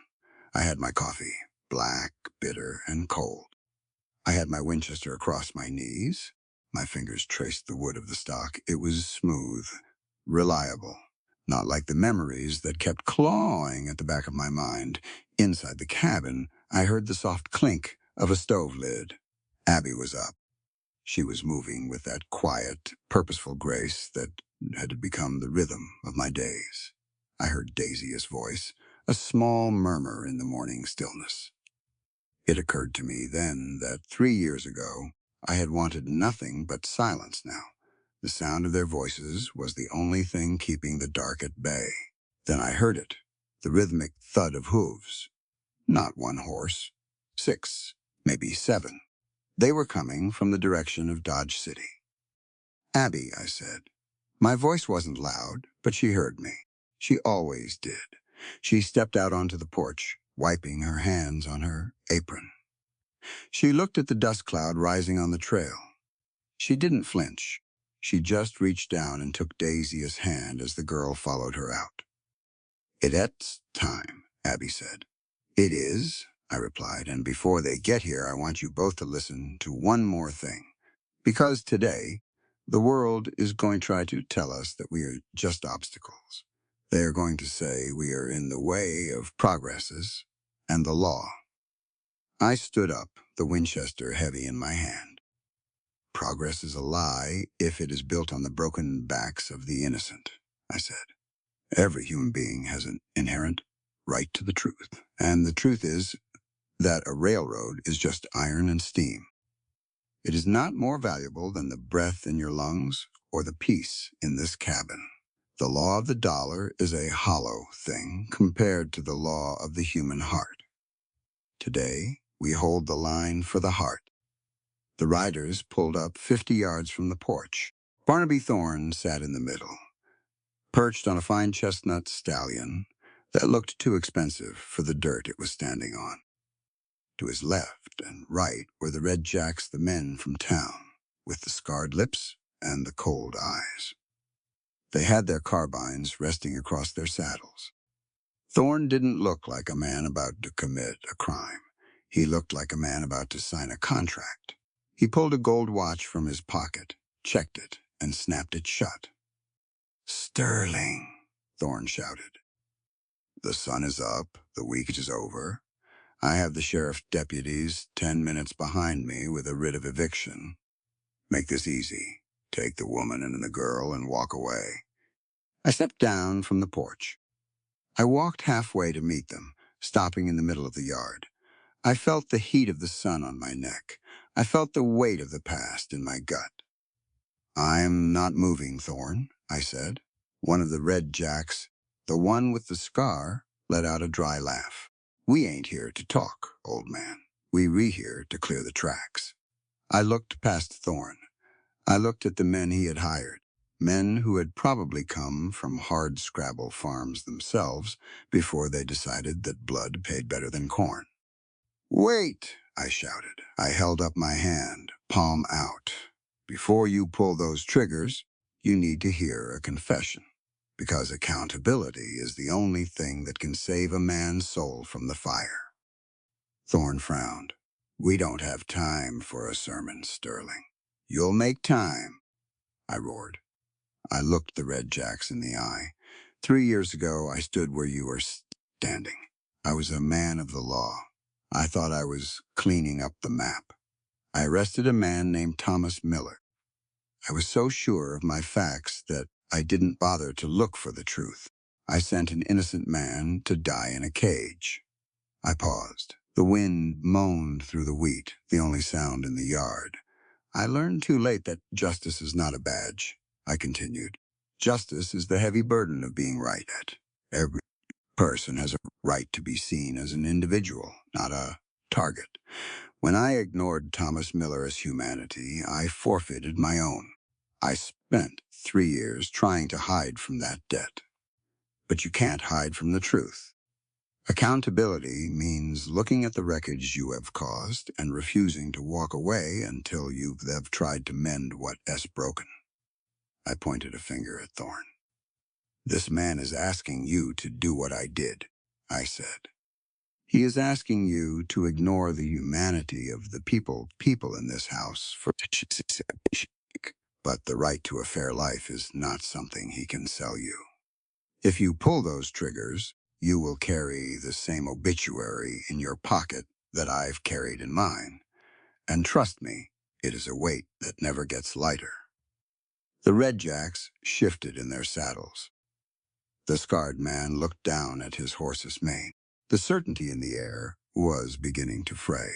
I had my coffee, black, bitter, and cold. I had my Winchester across my knees. My fingers traced the wood of the stock. It was smooth, reliable, not like the memories that kept clawing at the back of my mind. Inside the cabin, I heard the soft clink of a stove lid. Abby was up. She was moving with that quiet, purposeful grace that had become the rhythm of my days. I heard Daisy's voice, a small murmur in the morning stillness. It occurred to me then that 3 years ago, I had wanted nothing but silence now. The sound of their voices was the only thing keeping the dark at bay. Then I heard it, the rhythmic thud of hooves. Not one horse, 6, maybe 7. They were coming from the direction of Dodge City. "Abby," I said. My voice wasn't loud, but she heard me. She always did. She stepped out onto the porch, wiping her hands on her apron. She looked at the dust cloud rising on the trail. She didn't flinch. She just reached down and took Daisy's hand as the girl followed her out. "It's time," Abby said. "It is," I replied, "and before they get here, I want you both to listen to one more thing. Because today, the world is going to try to tell us that we are just obstacles. They are going to say we are in the way of progresses and the law." I stood up, the Winchester heavy in my hand. "Progress is a lie if it is built on the broken backs of the innocent," I said. "Every human being has an inherent right to the truth, and the truth is that a railroad is just iron and steam. It is not more valuable than the breath in your lungs or the peace in this cabin. The law of the dollar is a hollow thing compared to the law of the human heart. Today, we hold the line for the heart." The riders pulled up 50 yards from the porch. Barnaby Thorne sat in the middle, perched on a fine chestnut stallion that looked too expensive for the dirt it was standing on. To his left and right were the Red Jacks, the men from town, with the scarred lips and the cold eyes. They had their carbines resting across their saddles. Thorne didn't look like a man about to commit a crime. He looked like a man about to sign a contract. He pulled a gold watch from his pocket, checked it, and snapped it shut. "Sterling," Thorne shouted. "The sun is up, the week is over. I have the sheriff's deputies 10 minutes behind me with a writ of eviction. Make this easy. Take the woman and the girl and walk away." I stepped down from the porch. I walked halfway to meet them, stopping in the middle of the yard. I felt the heat of the sun on my neck. I felt the weight of the past in my gut. "I'm not moving, Thorne," I said. One of the Red Jacks, the one with the scar, let out a dry laugh. "We ain't here to talk, old man. We here to clear the tracks." I looked past Thorne. I looked at the men he had hired, men who had probably come from hard-scrabble farms themselves before they decided that blood paid better than corn. "Wait!" I shouted. I held up my hand, palm out. "Before you pull those triggers, you need to hear a confession, because accountability is the only thing that can save a man's soul from the fire." Thorne frowned. "We don't have time for a sermon, Sterling." "You'll make time," I roared. I looked the Red Jacks in the eye. 3 years ago, I stood where you were standing. I was a man of the law. I thought I was cleaning up the map. I arrested a man named Thomas Miller. I was so sure of my facts that I didn't bother to look for the truth. I sent an innocent man to die in a cage. I paused. The wind moaned through the wheat, the only sound in the yard. "I learned too late that justice is not a badge," I continued. "Justice is the heavy burden of being right at. Every person has a right to be seen as an individual, not a target. When I ignored Thomas Miller as humanity, I forfeited my own. I spent 3 years trying to hide from that debt. But you can't hide from the truth. Accountability means looking at the wreckage you have caused and refusing to walk away until you have tried to mend what is broken." I pointed a finger at Thorne. "This man is asking you to do what I did," I said. "He is asking you to ignore the humanity of the people in this house for but the right to a fair life is not something he can sell you. If you pull those triggers, you will carry the same obituary in your pocket that I've carried in mine. And trust me, It is a weight that never gets lighter. The Redjacks shifted in their saddles. The scarred man looked down at his horse's mane. The certainty in the air was beginning to fray.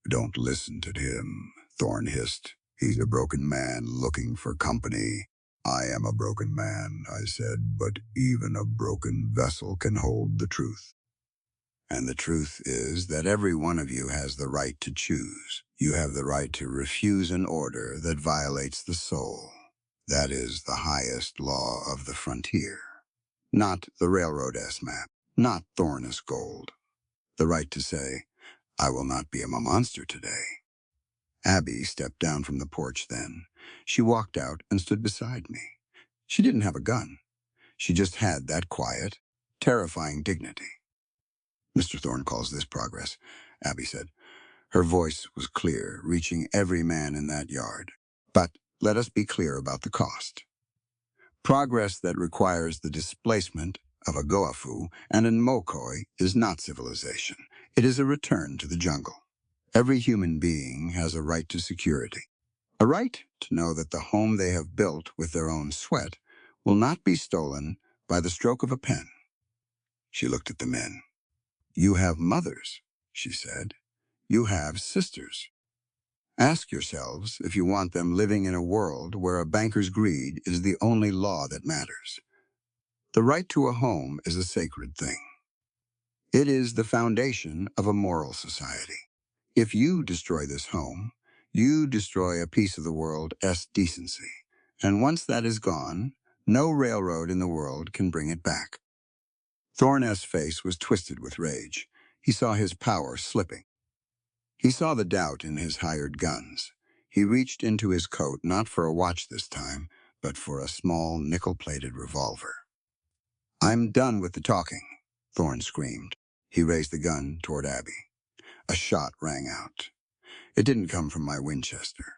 Don't listen to him, Thorn hissed. He's a broken man looking for company. I am a broken man, I said, but even a broken vessel can hold the truth. And the truth is that every one of you has the right to choose. You have the right to refuse an order that violates the soul. That is the highest law of the frontier. Not the railroad S-map, not Thornus gold. The right to say, I will not be a monster today. Abby stepped down from the porch then. She walked out and stood beside me. She didn't have a gun. She just had that quiet, terrifying dignity. Mr. Thorne calls this progress, Abby said. Her voice was clear, reaching every man in that yard. But let us be clear about the cost. Progress that requires the displacement of a Goafu and an Mokoi is not civilization. It is a return to the jungle. Every human being has a right to security. A right to know that the home they have built with their own sweat will not be stolen by the stroke of a pen. She looked at the men. You have mothers, she said. You have sisters. Ask yourselves if you want them living in a world where a banker's greed is the only law that matters. The right to a home is a sacred thing. It is the foundation of a moral society. If you destroy this home, you destroy a piece of the world's decency. And once that is gone, no railroad in the world can bring it back. Thorn's face was twisted with rage. He saw his power slipping. He saw the doubt in his hired guns. He reached into his coat, not for a watch this time, but for a small nickel-plated revolver. I'm done with the talking, Thorne screamed. He raised the gun toward Abby. A shot rang out. It didn't come from my Winchester.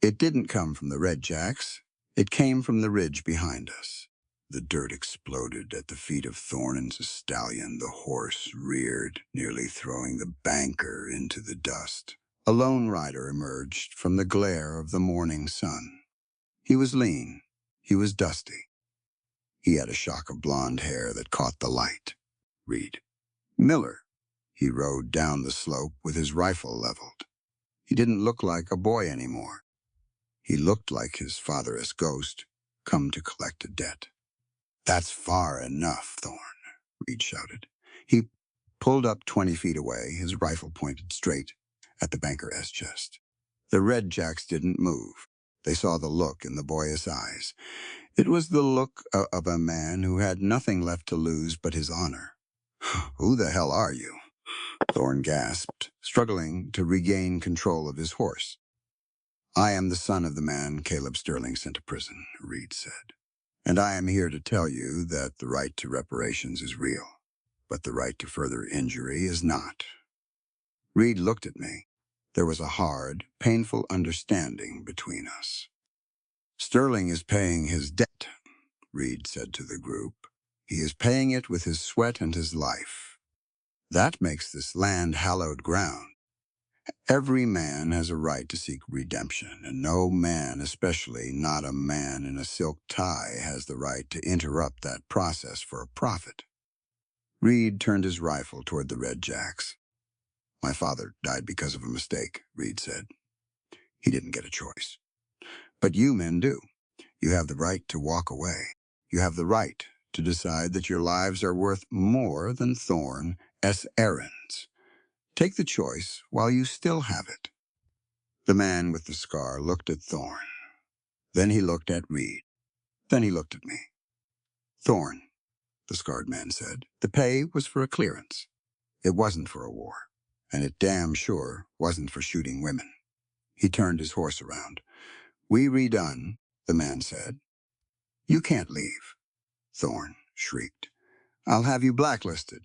It didn't come from the Redjacks. It came from the ridge behind us. The dirt exploded at the feet of Thornton's stallion. The horse reared, nearly throwing the banker into the dust. A lone rider emerged from the glare of the morning sun. He was lean. He was dusty. He had a shock of blonde hair that caught the light. Reed. Miller. He rode down the slope with his rifle leveled. He didn't look like a boy anymore. He looked like his father's ghost, come to collect a debt. That's far enough, Thorne, Reed shouted. He pulled up 20 feet away, his rifle pointed straight at the banker's chest. The Redjacks didn't move. They saw the look in the boyish eyes. It was the look of a man who had nothing left to lose but his honor. Who the hell are you? Thorne gasped, struggling to regain control of his horse. I am the son of the man Caleb Sterling sent to prison, Reed said. And I am here to tell you that the right to reparations is real, but the right to further injury is not. Reed looked at me. There was a hard, painful understanding between us. Sterling is paying his debt, Reed said to the group. He is paying it with his sweat and his life. That makes this land hallowed ground. Every man has a right to seek redemption, and no man, especially not a man in a silk tie, has the right to interrupt that process for a profit. Reed turned his rifle toward the Redjacks. My father died because of a mistake, Reed said. He didn't get a choice. But you men do. You have the right to walk away. You have the right to decide that your lives are worth more than Thorne's errands. Take the choice while you still have it. The man with the scar looked at Thorne. Then he looked at Reed. Then he looked at me. Thorne, the scarred man said, the pay was for a clearance. It wasn't for a war. And it damn sure wasn't for shooting women. He turned his horse around. We redone, the man said. You can't leave, Thorne shrieked. I'll have you blacklisted.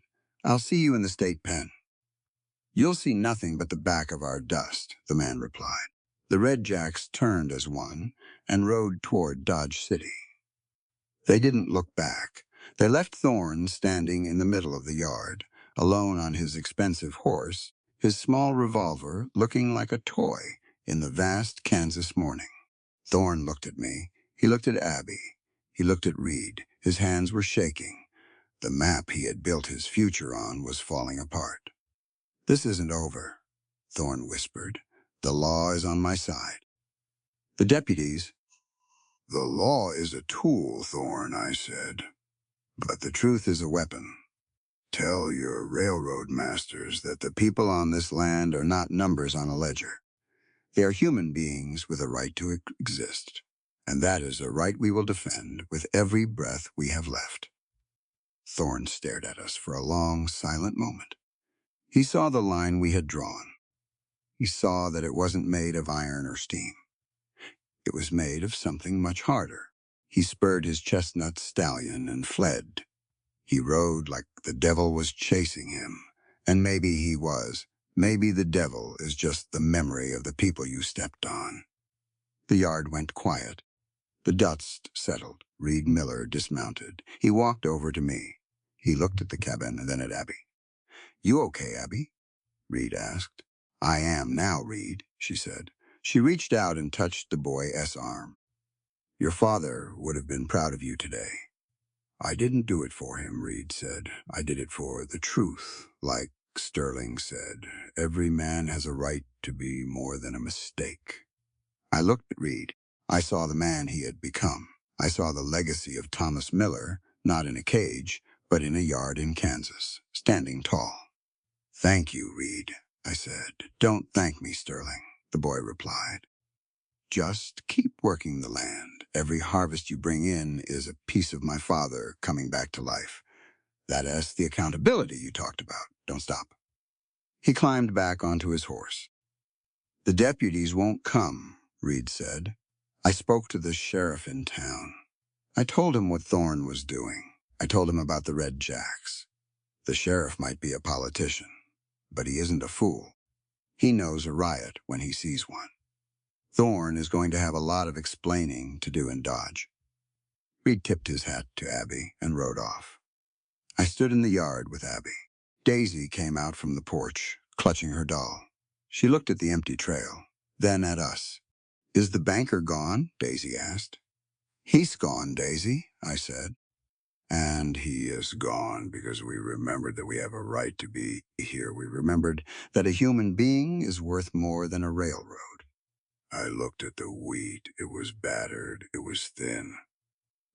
I'll see you in the state pen. You'll see nothing but the back of our dust, the man replied. The Redjacks turned as one and rode toward Dodge City. They didn't look back. They left Thorne standing in the middle of the yard, alone on his expensive horse, his small revolver looking like a toy in the vast Kansas morning. Thorne looked at me. He looked at Abby. He looked at Reed. His hands were shaking. The map he had built his future on was falling apart. "This isn't over," Thorne whispered. "The law is on my side." The deputies— "The law is a tool, Thorne," I said. "But the truth is a weapon. Tell your railroad masters that the people on this land are not numbers on a ledger. They are human beings with a right to exist. And that is a right we will defend with every breath we have left." Thorne stared at us for a long, silent moment. He saw the line we had drawn. He saw that it wasn't made of iron or steam. It was made of something much harder. He spurred his chestnut stallion and fled. He rode like the devil was chasing him. And maybe he was. Maybe the devil is just the memory of the people you stepped on. The yard went quiet. The dust settled. Reed Miller dismounted. He walked over to me. He looked at the cabin and then at Abby. "You okay, Abby?" Reed asked. "I am now, Reed," she said. She reached out and touched the boy's arm. "Your father would have been proud of you today." "I didn't do it for him," Reed said. "I did it for the truth. Like Sterling said, every man has a right to be more than a mistake." I looked at Reed. I saw the man he had become. I saw the legacy of Thomas Miller, not in a cage, but in a yard in Kansas, standing tall. "Thank you, Reed," I said. "Don't thank me, Sterling," the boy replied. "Just keep working the land. Every harvest you bring in is a piece of my father coming back to life. That is the accountability you talked about. Don't stop." He climbed back onto his horse. "The deputies won't come," Reed said. "I spoke to the sheriff in town. I told him what Thorne was doing. I told him about the Red Jacks. The sheriff might be a politician, but he isn't a fool. He knows a riot when he sees one. Thorne is going to have a lot of explaining to do in Dodge." Reed tipped his hat to Abby and rode off. I stood in the yard with Abby. Daisy came out from the porch, clutching her doll. She looked at the empty trail, then at us. "Is the banker gone?" Daisy asked. "He's gone, Daisy," I said. "And he is gone because we remembered that we have a right to be here. We remembered that a human being is worth more than a railroad." I looked at the wheat. It was battered. It was thin.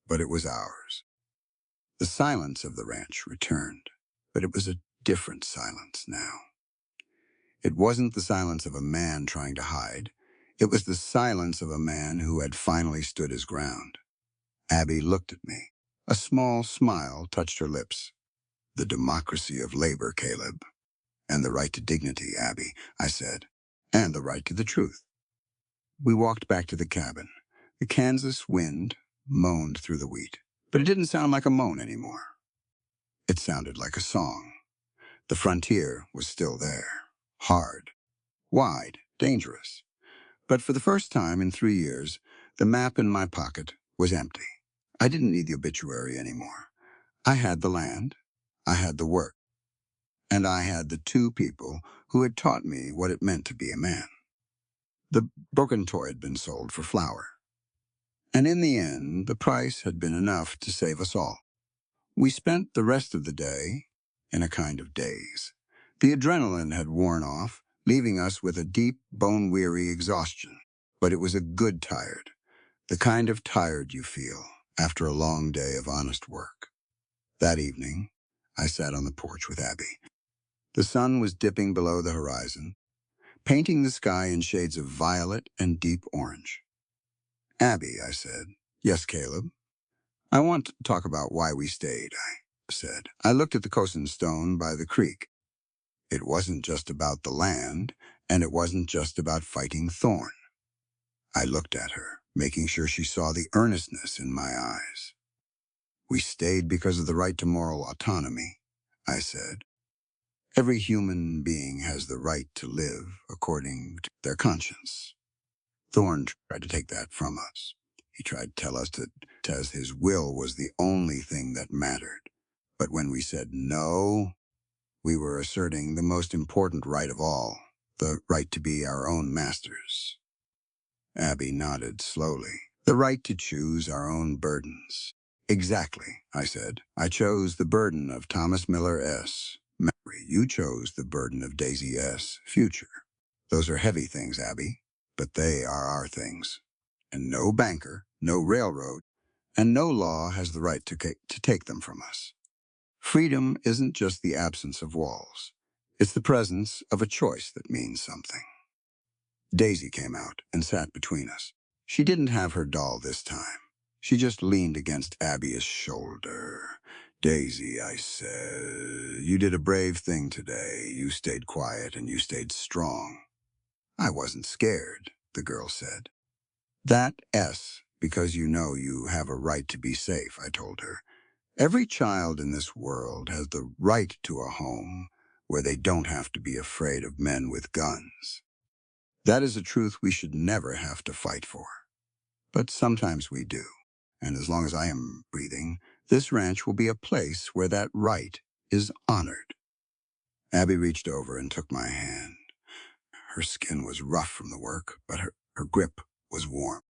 But it was ours. The silence of the ranch returned, but it was a different silence now. It wasn't the silence of a man trying to hide. It was the silence of a man who had finally stood his ground. Abby looked at me. A small smile touched her lips. "The democracy of labor, Caleb. And the right to dignity, Abby," I said. "And the right to the truth." We walked back to the cabin. The Kansas wind moaned through the wheat, but it didn't sound like a moan anymore. It sounded like a song. The frontier was still there. Hard, wide, dangerous. But for the first time in 3 years, the map in my pocket was empty. I didn't need the obituary anymore. I had the land, I had the work, and I had the two people who had taught me what it meant to be a man. The broken toy had been sold for flour. And in the end, the price had been enough to save us all. We spent the rest of the day in a kind of daze. The adrenaline had worn off, leaving us with a deep, bone-weary exhaustion. But it was a good tired, the kind of tired you feel after a long day of honest work. That evening, I sat on the porch with Abby. The sun was dipping below the horizon, painting the sky in shades of violet and deep orange. "Abby," I said. "Yes, Caleb?" "I want to talk about why we stayed," I said. I looked at the Cosin stone by the creek. It wasn't just about the land, and it wasn't just about fighting Thorne. I looked at her, making sure she saw the earnestness in my eyes. "We stayed because of the right to moral autonomy," I said. "Every human being has the right to live according to their conscience. Thorne tried to take that from us. He tried to tell us that his will was the only thing that mattered. But when we said no, we were asserting the most important right of all, the right to be our own masters." Abby nodded slowly. The right to choose our own burdens. Exactly, I said. I chose the burden of Thomas Miller S. Memory. You chose the burden of Daisy S. Future. Those are heavy things, Abby, but they are our things. And no banker, no railroad, and no law has the right to take them from us. Freedom isn't just the absence of walls. It's the presence of a choice that means something. Daisy came out and sat between us. She didn't have her doll this time. She just leaned against Abby's shoulder. Daisy, I said, you did a brave thing today. You stayed quiet and you stayed strong. I wasn't scared, the girl said. That S, because you know you have a right to be safe, I told her. Every child in this world has the right to a home where they don't have to be afraid of men with guns. That is a truth we should never have to fight for. But sometimes we do. And as long as I am breathing, this ranch will be a place where that right is honored. Abby reached over and took my hand. Her skin was rough from the work, but her grip was warm.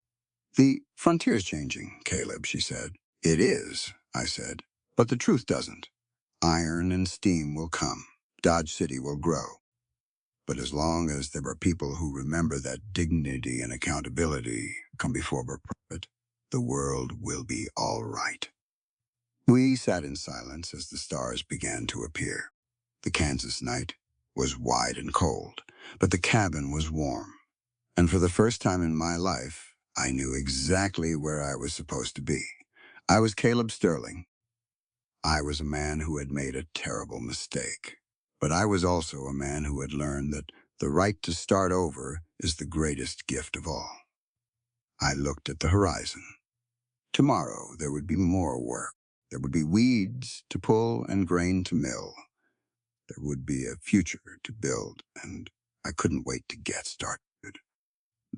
The frontier's changing, Caleb, she said. It is, I said, but the truth doesn't. Iron and steam will come. Dodge City will grow. But as long as there are people who remember that dignity and accountability come before profit, the world will be all right. We sat in silence as the stars began to appear. The Kansas night was wide and cold, but the cabin was warm. And for the first time in my life, I knew exactly where I was supposed to be. I was Caleb Sterling. I was a man who had made a terrible mistake. But I was also a man who had learned that the right to start over is the greatest gift of all. I looked at the horizon. Tomorrow there would be more work. There would be weeds to pull and grain to mill. There would be a future to build, and I couldn't wait to get started.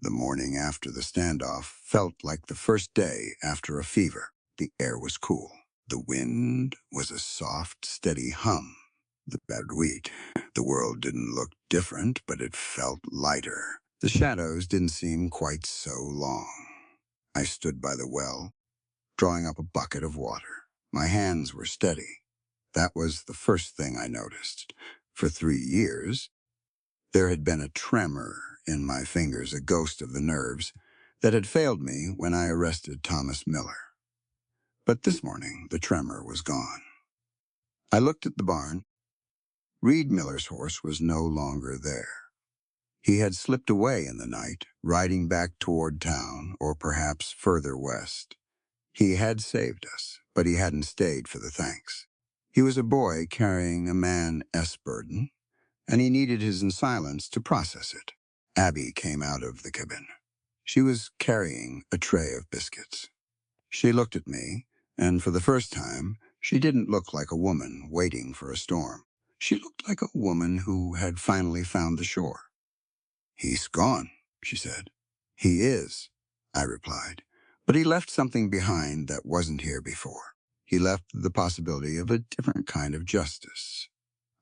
The morning after the standoff felt like the first day after a fever. The air was cool. The wind was a soft, steady hum. The bad wheat. The world didn't look different, but it felt lighter. The shadows didn't seem quite so long. I stood by the well, drawing up a bucket of water. My hands were steady. That was the first thing I noticed. For 3 years, there had been a tremor in my fingers, a ghost of the nerves, that had failed me when I arrested Thomas Miller. But this morning, the tremor was gone. I looked at the barn. Reed Miller's horse was no longer there. He had slipped away in the night, riding back toward town, or perhaps further west. He had saved us, but he hadn't stayed for the thanks. He was a boy carrying a man's burden, and he needed his silence to process it. Abby came out of the cabin. She was carrying a tray of biscuits. She looked at me, and for the first time, she didn't look like a woman waiting for a storm. She looked like a woman who had finally found the shore. He's gone, she said. He is, I replied. But he left something behind that wasn't here before. He left the possibility of a different kind of justice.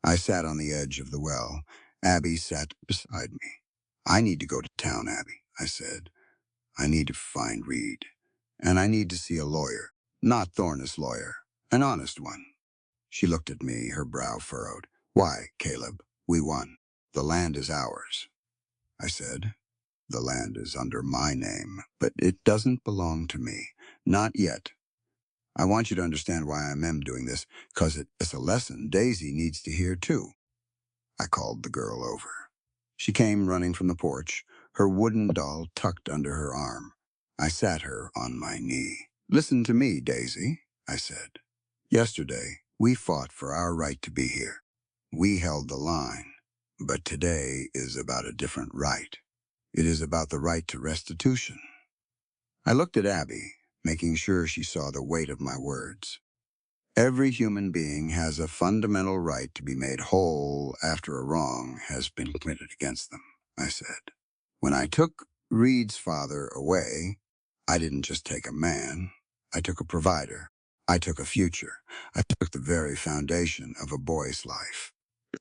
I sat on the edge of the well. Abby sat beside me. I need to go to town, Abby, I said. I need to find Reed. And I need to see a lawyer. Not Thorn's lawyer. An honest one. She looked at me, her brow furrowed. Why, Caleb? We won. The land is ours. I said, the land is under my name, but it doesn't belong to me. Not yet. I want you to understand why I am doing this, because it's a lesson Daisy needs to hear too. I called the girl over. She came running from the porch, her wooden doll tucked under her arm. I sat her on my knee. Listen to me, Daisy, I said. Yesterday, we fought for our right to be here. We held the line. But today is about a different right. It is about the right to restitution. I looked at Abby, making sure she saw the weight of my words. Every human being has a fundamental right to be made whole after a wrong has been committed against them, I said. When I took Reed's father away, I didn't just take a man. I took a provider. I took a future. I took the very foundation of a boy's life.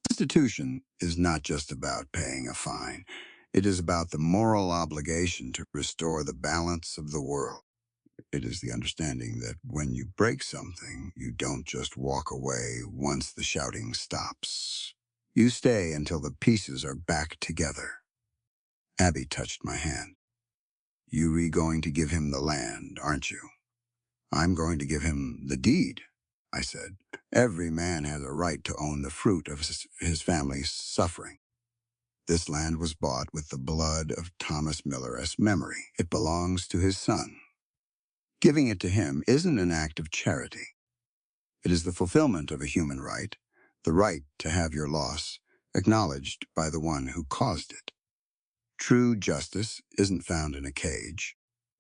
Restitution is not just about paying a fine. It is about the moral obligation to restore the balance of the world. It is the understanding that when you break something, you don't just walk away once the shouting stops. You stay until the pieces are back together. Abby touched my hand. You're going to give him the land, aren't you? I'm going to give him the deed, I said. Every man has a right to own the fruit of his family's suffering. This land was bought with the blood of Thomas Miller's memory. It belongs to his son. Giving it to him isn't an act of charity. It is the fulfillment of a human right, the right to have your loss acknowledged by the one who caused it. True justice isn't found in a cage.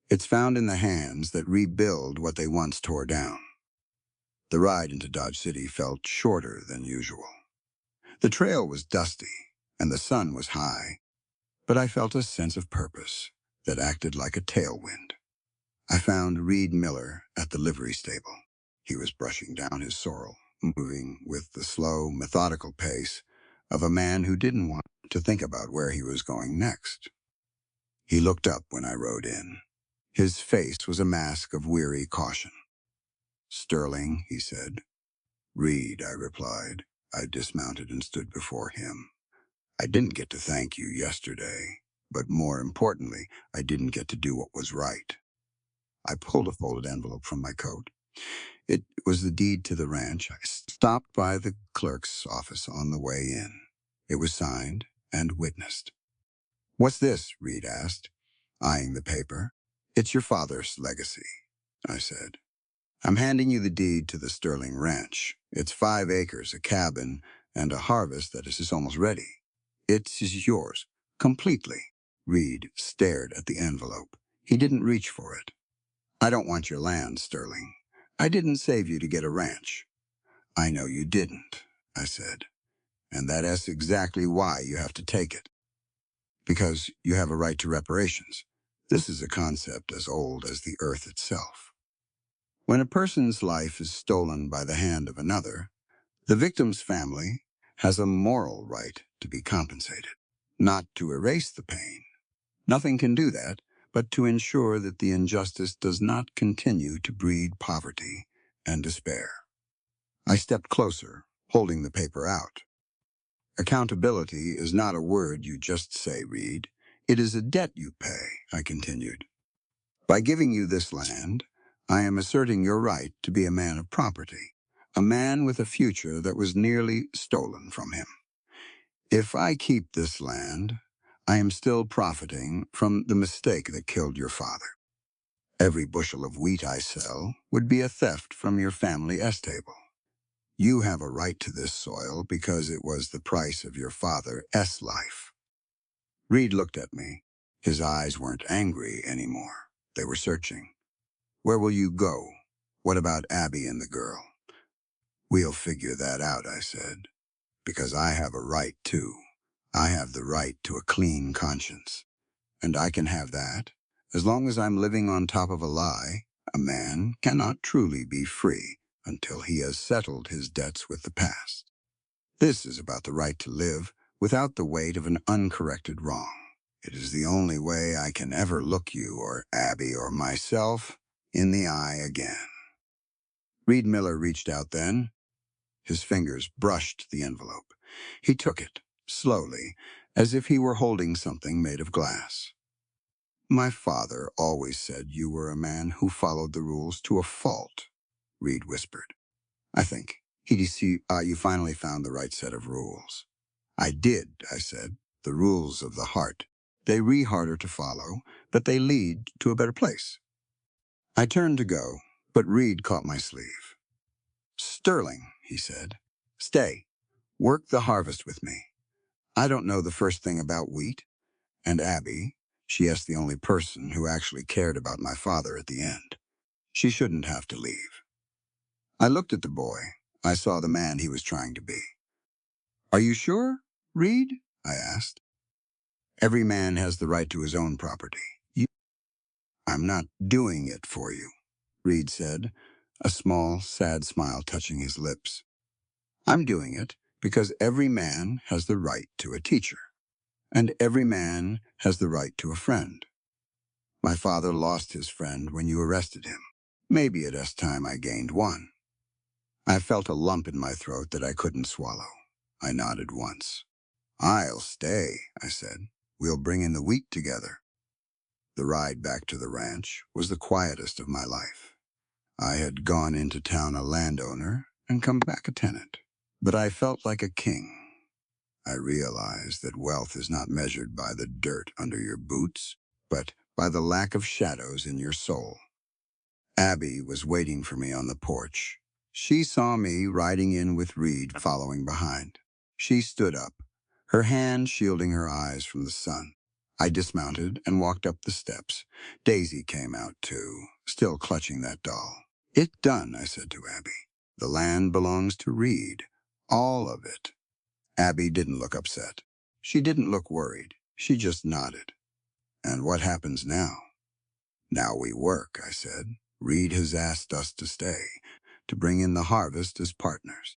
It's found in the hands that rebuild what they once tore down. The ride into Dodge City felt shorter than usual. The trail was dusty, and the sun was high, but I felt a sense of purpose that acted like a tailwind. I found Reed Miller at the livery stable. He was brushing down his sorrel, moving with the slow, methodical pace of a man who didn't want to think about where he was going next. He looked up when I rode in. His face was a mask of weary caution. "Sterling," he said. "Reed," I replied. I dismounted and stood before him. "I didn't get to thank you yesterday, but more importantly, I didn't get to do what was right." I pulled a folded envelope from my coat. It was the deed to the ranch. I stopped by the clerk's office on the way in. It was signed and witnessed. "What's this?" Reed asked, eyeing the paper. "It's your father's legacy," I said. "I'm handing you the deed to the Sterling Ranch. It's 5 acres, a cabin, and a harvest that is almost ready. It is yours, completely." Reed stared at the envelope. He didn't reach for it. "I don't want your land, Sterling. I didn't save you to get a ranch." "I know you didn't," I said, "and that is exactly why you have to take it. Because you have a right to reparations. This is a concept as old as the earth itself. When a person's life is stolen by the hand of another, the victim's family has a moral right to be compensated, not to erase the pain. Nothing can do that, but to ensure that the injustice does not continue to breed poverty and despair." I stepped closer, holding the paper out. "Accountability is not a word you just say, Reed. It is a debt you pay," I continued. "By giving you this land, I am asserting your right to be a man of property, a man with a future that was nearly stolen from him. If I keep this land, I am still profiting from the mistake that killed your father. Every bushel of wheat I sell would be a theft from your family S-table. You have a right to this soil because it was the price of your father's life." Reed looked at me. His eyes weren't angry anymore. They were searching. "Where will you go? What about Abby and the girl?" "We'll figure that out," I said, "because I have a right too. I have the right to a clean conscience. And I can have that. As long as I'm living on top of a lie, a man cannot truly be free until he has settled his debts with the past. This is about the right to live without the weight of an uncorrected wrong. It is the only way I can ever look you or Abby or myself in the eye again." Reed Miller reached out then. His fingers brushed the envelope. He took it, slowly, as if he were holding something made of glass. "My father always said you were a man who followed the rules to a fault," Reed whispered. "I think you finally found the right set of rules." "I did," I said. "The rules of the heart. They're harder to follow, but they lead to a better place." I turned to go, but Reed caught my sleeve. "Sterling," he said, "stay. Work the harvest with me. I don't know the first thing about wheat. And Abby, she is the only person who actually cared about my father at the end. She shouldn't have to leave." I looked at the boy. I saw the man he was trying to be. "Are you sure, Reed?" I asked. "Every man has the right to his own property. I'm not doing it for you," Reed said, a small, sad smile touching his lips. "I'm doing it because every man has the right to a teacher. And every man has the right to a friend. My father lost his friend when you arrested him. Maybe it is time I gained one. I felt a lump in my throat that I couldn't swallow. I nodded once. I'll stay, I said. We'll bring in the wheat together. The ride back to the ranch was the quietest of my life. I had gone into town a landowner and come back a tenant. But I felt like a king. I realized that wealth is not measured by the dirt under your boots, but by the lack of shadows in your soul. Abby was waiting for me on the porch. She saw me riding in with Reed following behind. She stood up, her hand shielding her eyes from the sun. I dismounted and walked up the steps. Daisy came out too, still clutching that doll. "It's done," I said to Abby. "The land belongs to Reed. All of it." Abby didn't look upset. She didn't look worried. She just nodded. "And what happens now?" "Now we work," I said. "Reed has asked us to stay, to bring in the harvest as partners."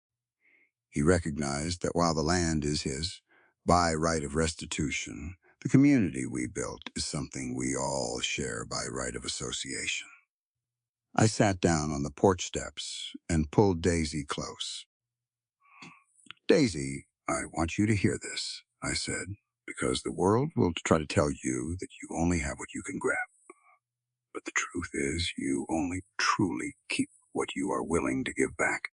He recognized that while the land is his, by right of restitution, the community we built is something we all share by right of association. I sat down on the porch steps and pulled Daisy close. "Daisy, I want you to hear this," I said, "because the world will try to tell you that you only have what you can grab. But the truth is, you only truly keep what you are willing to give back.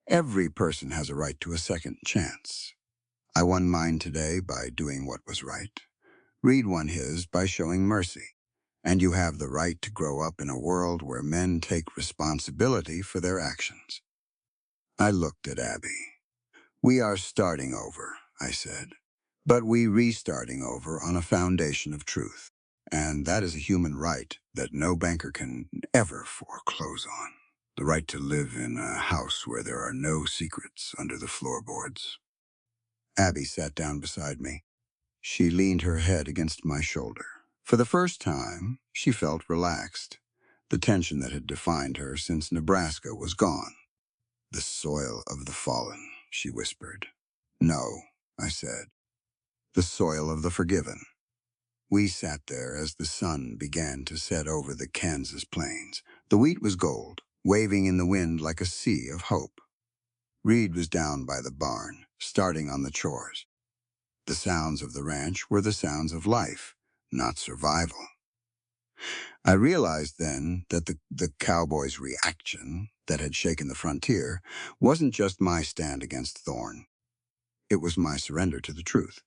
Every person has a right to a second chance. I won mine today by doing what was right. Reed won his by showing mercy. And you have the right to grow up in a world where men take responsibility for their actions." I looked at Abby. "We are starting over," I said. "But we restarting over on a foundation of truth. And that is a human right that no banker can ever foreclose on. The right to live in a house where there are no secrets under the floorboards." Abby sat down beside me. She leaned her head against my shoulder. For the first time, she felt relaxed. The tension that had defined her since Nebraska was gone. "The soil of the fallen," she whispered. "No," I said. "The soil of the forgiven." We sat there as the sun began to set over the Kansas plains. The wheat was gold, waving in the wind like a sea of hope. Reed was down by the barn, starting on the chores. The sounds of the ranch were the sounds of life, not survival. I realized then that the cowboy's reaction that had shaken the frontier wasn't just my stand against Thorne. It was my surrender to the truth.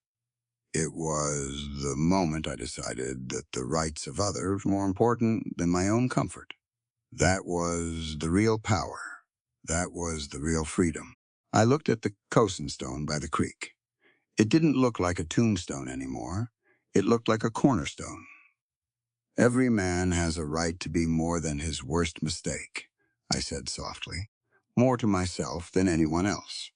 It was the moment I decided that the rights of others were more important than my own comfort. That was the real power. That was the real freedom. I looked at the Cosin stone by the creek. It didn't look like a tombstone anymore. It looked like a cornerstone. "Every man has a right to be more than his worst mistake," I said softly. "More to myself than anyone else."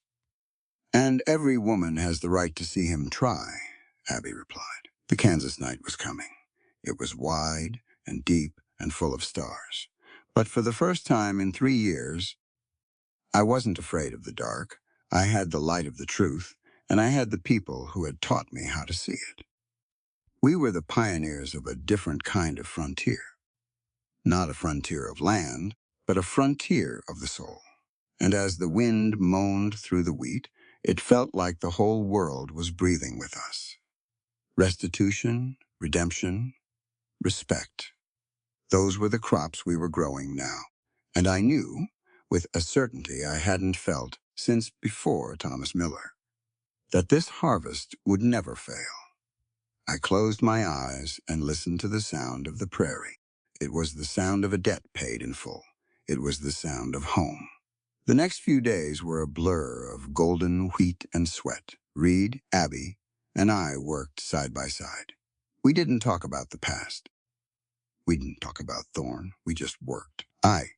"And every woman has the right to see him try," Abby replied. The Kansas night was coming. It was wide and deep and full of stars. But for the first time in 3 years, I wasn't afraid of the dark. I had the light of the truth, and I had the people who had taught me how to see it. We were the pioneers of a different kind of frontier. Not a frontier of land, but a frontier of the soul. And as the wind moaned through the wheat, it felt like the whole world was breathing with us. Restitution, redemption, respect. Those were the crops we were growing now. And I knew, with a certainty I hadn't felt since before Thomas Miller, that this harvest would never fail. I closed my eyes and listened to the sound of the prairie. It was the sound of a debt paid in full. It was the sound of home. The next few days were a blur of golden wheat and sweat. Reed, Abby, and I worked side by side. We didn't talk about the past. We didn't talk about Thorne. We just worked. I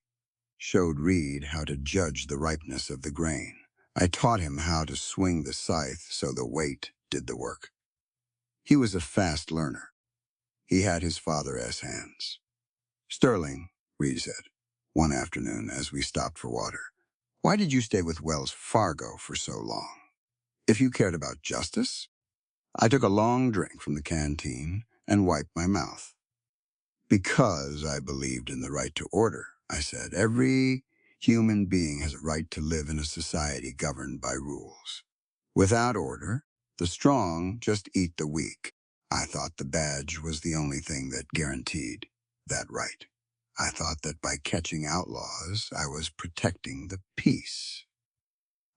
showed Reed how to judge the ripeness of the grain. I taught him how to swing the scythe so the weight did the work. He was a fast learner. He had his father's hands. "Sterling," Reed said, one afternoon as we stopped for water, "why did you stay with Wells Fargo for so long? If you cared about justice, I took a long drink from the canteen and wiped my mouth. Because I believed in the right to order, I said, every human being has a right to live in a society governed by rules. Without order, the strong just eat the weak. I thought the badge was the only thing that guaranteed that right. I thought that by catching outlaws, I was protecting the peace.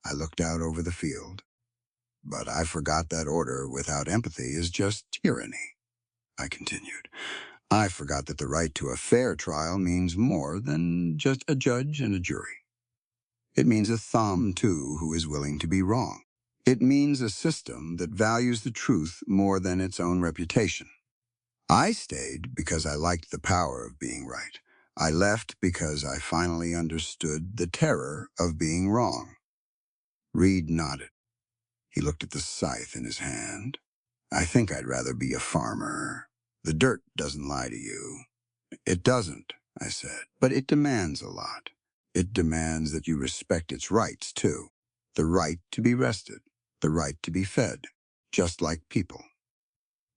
I looked out over the field, but I forgot that order without empathy is just tyranny. I continued. I forgot that the right to a fair trial means more than just a judge and a jury. It means a thumb, too, who is willing to be wrong. It means a system that values the truth more than its own reputation. I stayed because I liked the power of being right. I left because I finally understood the terror of being wrong. Reed nodded. He looked at the scythe in his hand. I think I'd rather be a farmer. The dirt doesn't lie to you. It doesn't, I said, but it demands a lot. It demands that you respect its rights, too. The right to be rested, the right to be fed, just like people.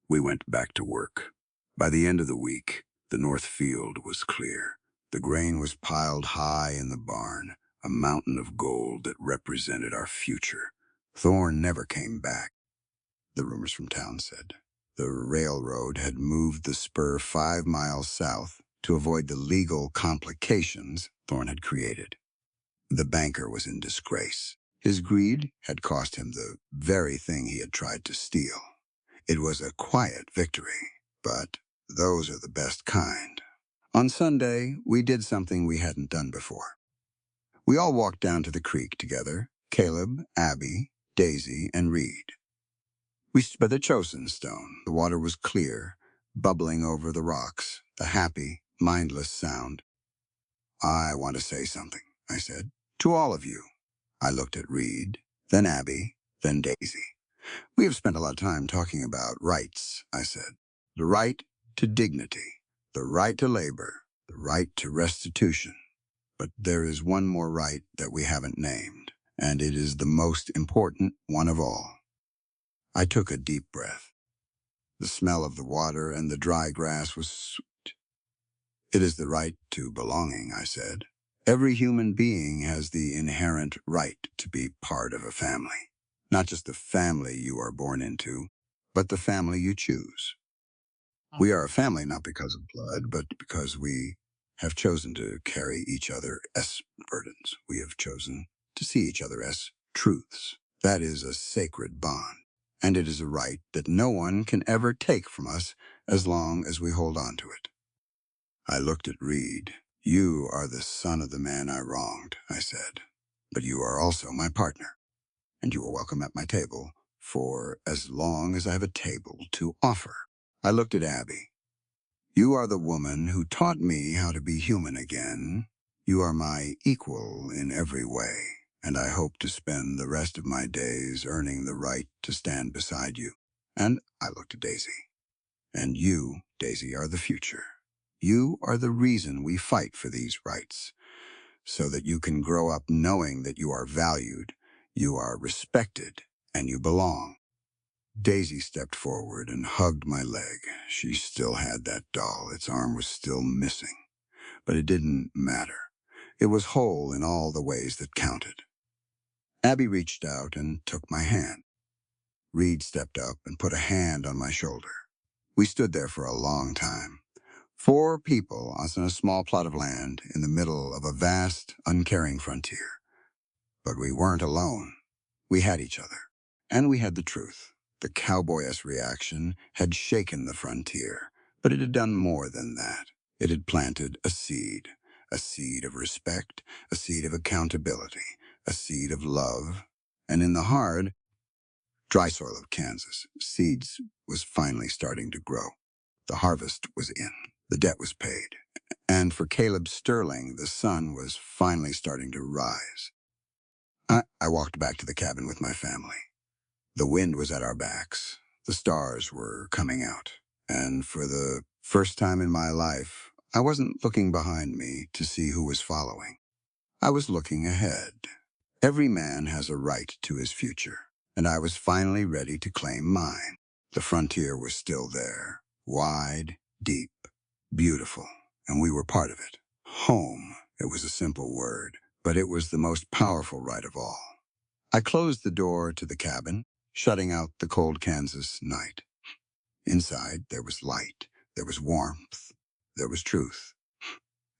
We went back to work. By the end of the week, the north field was clear. The grain was piled high in the barn, a mountain of gold that represented our future. Thorne never came back, the rumors from town said. The railroad had moved the spur 5 miles south to avoid the legal complications Thorne had created. The banker was in disgrace. His greed had cost him the very thing he had tried to steal. It was a quiet victory, but those are the best kind. On Sunday, we did something we hadn't done before. We all walked down to the creek together, Caleb, Abby, Daisy, and Reed. We stood by the chosen stone. The water was clear, bubbling over the rocks, a happy, mindless sound. I want to say something, I said, to all of you. I looked at Reed, then Abby, then Daisy. We have spent a lot of time talking about rights, I said. The right to dignity, the right to labor, the right to restitution. But there is one more right that we haven't named, and it is the most important one of all. I took a deep breath. The smell of the water and the dry grass was sweet. It is the right to belonging, I said. Every human being has the inherent right to be part of a family. Not just the family you are born into, but the family you choose. We are a family not because of blood, but because we have chosen to carry each other as burdens. We have chosen to see each other as truths. That is a sacred bond, and it is a right that no one can ever take from us as long as we hold on to it. I looked at Reed. You are the son of the man I wronged, I said, but you are also my partner, and you are welcome at my table for as long as I have a table to offer. I looked at Abby. You are the woman who taught me how to be human again. You are my equal in every way, and I hope to spend the rest of my days earning the right to stand beside you. And I looked at Daisy. And you, Daisy, are the future. You are the reason we fight for these rights, so that you can grow up knowing that you are valued, you are respected, and you belong. Daisy stepped forward and hugged my leg. She still had that doll. Its arm was still missing. But it didn't matter. It was whole in all the ways that counted. Abby reached out and took my hand. Reed stepped up and put a hand on my shoulder. We stood there for a long time. 4 people on a small plot of land in the middle of a vast, uncaring frontier. But we weren't alone. We had each other. And we had the truth. The cowboy-esque reaction had shaken the frontier, but it had done more than that. It had planted a seed of respect, a seed of accountability, a seed of love. And in the hard, dry soil of Kansas, seeds was finally starting to grow. The harvest was in. The debt was paid. And for Caleb Sterling, the sun was finally starting to rise. I walked back to the cabin with my family. The wind was at our backs. The stars were coming out. And for the first time in my life, I wasn't looking behind me to see who was following. I was looking ahead. Every man has a right to his future, and I was finally ready to claim mine. The frontier was still there, wide, deep, beautiful, and we were part of it. Home, it was a simple word, but it was the most powerful right of all. I closed the door to the cabin, shutting out the cold Kansas night. Inside, there was light, there was warmth, there was truth,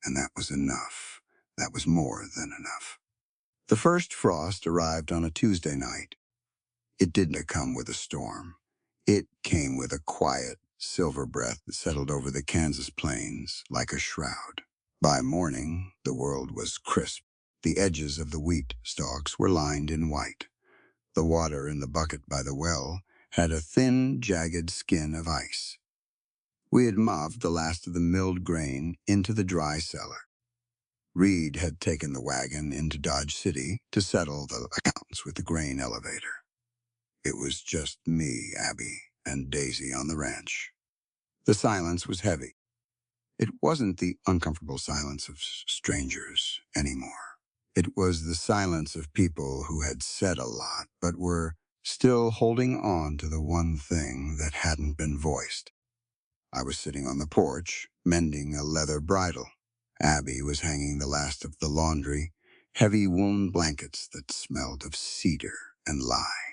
and that was enough. That was more than enough. The first frost arrived on a Tuesday night. It didn't come with a storm. It came with a quiet, silver breath that settled over the Kansas plains like a shroud. By morning, the world was crisp. The edges of the wheat stalks were lined in white. The water in the bucket by the well had a thin, jagged skin of ice. We had mobbed the last of the milled grain into the dry cellar. Reed had taken the wagon into Dodge City to settle the accounts with the grain elevator. It was just me, Abby, and Daisy on the ranch. The silence was heavy. It wasn't the uncomfortable silence of strangers anymore. It was the silence of people who had said a lot, but were still holding on to the one thing that hadn't been voiced. I was sitting on the porch, mending a leather bridle. Abby was hanging the last of the laundry, heavy woolen blankets that smelled of cedar and lye.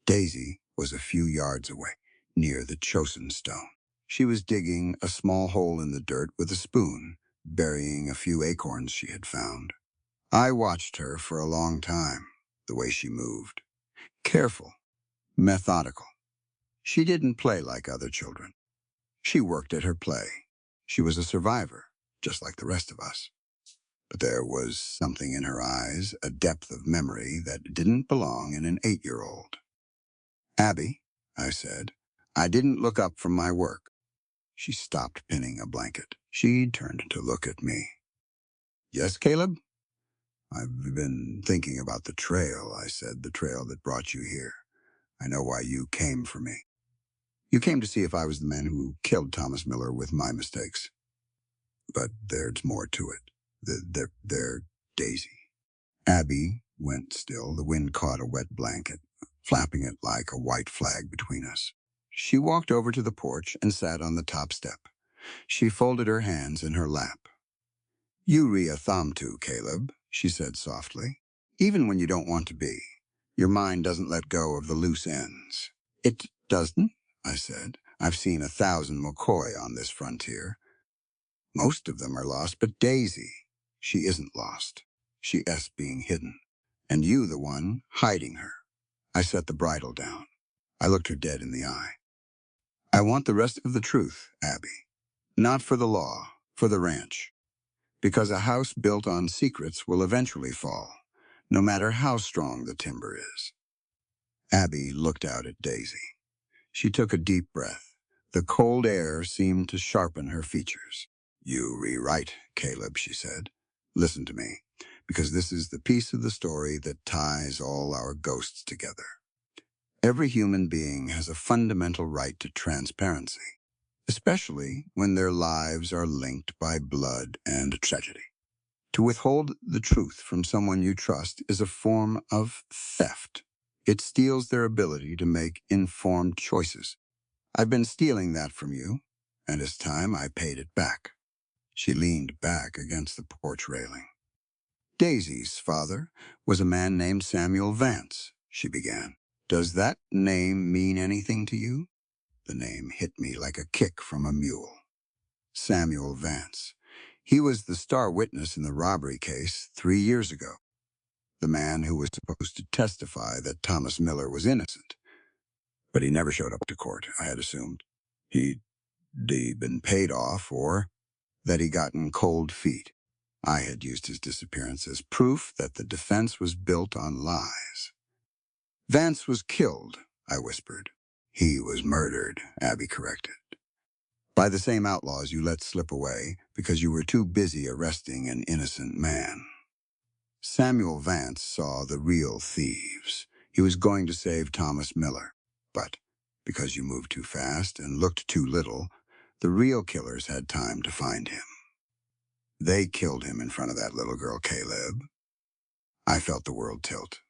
Daisy was a few yards away, near the chosen stone. She was digging a small hole in the dirt with a spoon, burying a few acorns she had found. I watched her for a long time, the way she moved. Careful, methodical. She didn't play like other children. She worked at her play. She was a survivor, just like the rest of us. But there was something in her eyes, a depth of memory that didn't belong in an 8-year-old. Abby, I said, I didn't look up from my work. She stopped pinning a blanket. She turned to look at me. Yes, Caleb? I've been thinking about the trail, I said, the trail that brought you here. I know why you came for me. You came to see if I was the man who killed Thomas Miller with my mistakes. But there's more to it. They're Daisy. Abby went still. The wind caught a wet blanket, flapping it like a white flag between us. She walked over to the porch and sat on the top step. She folded her hands in her lap. You re a thumb to, Caleb, she said softly. Even when you don't want to be, your mind doesn't let go of the loose ends. It doesn't, I said. I've seen 1,000 McCoy on this frontier. Most of them are lost, but Daisy, she isn't lost. She is being hidden. And you the one hiding her. I set the bridle down. I looked her dead in the eye. I want the rest of the truth, Abby. Not for the law, for the ranch. Because a house built on secrets will eventually fall, no matter how strong the timber is. Abby looked out at Daisy. She took a deep breath. The cold air seemed to sharpen her features. You rewrite, Caleb, she said. Listen to me, because this is the piece of the story that ties all our ghosts together. Every human being has a fundamental right to transparency, especially when their lives are linked by blood and tragedy. To withhold the truth from someone you trust is a form of theft. It steals their ability to make informed choices. I've been stealing that from you, and it's time I paid it back. She leaned back against the porch railing. Daisy's father was a man named Samuel Vance, she began. Does that name mean anything to you? The name hit me like a kick from a mule. Samuel Vance. He was the star witness in the robbery case 3 years ago. The man who was supposed to testify that Thomas Miller was innocent. But he never showed up to court, I had assumed. He'd been paid off or that he gotten cold feet. I had used his disappearance as proof that the defense was built on lies. Vance was killed, I whispered. He was murdered, Abby corrected. By the same outlaws you let slip away because you were too busy arresting an innocent man. Samuel Vance saw the real thieves. He was going to save Thomas Miller. But because you moved too fast and looked too little, the real killers had time to find him. They killed him in front of that little girl, Caleb. I felt the world tilt.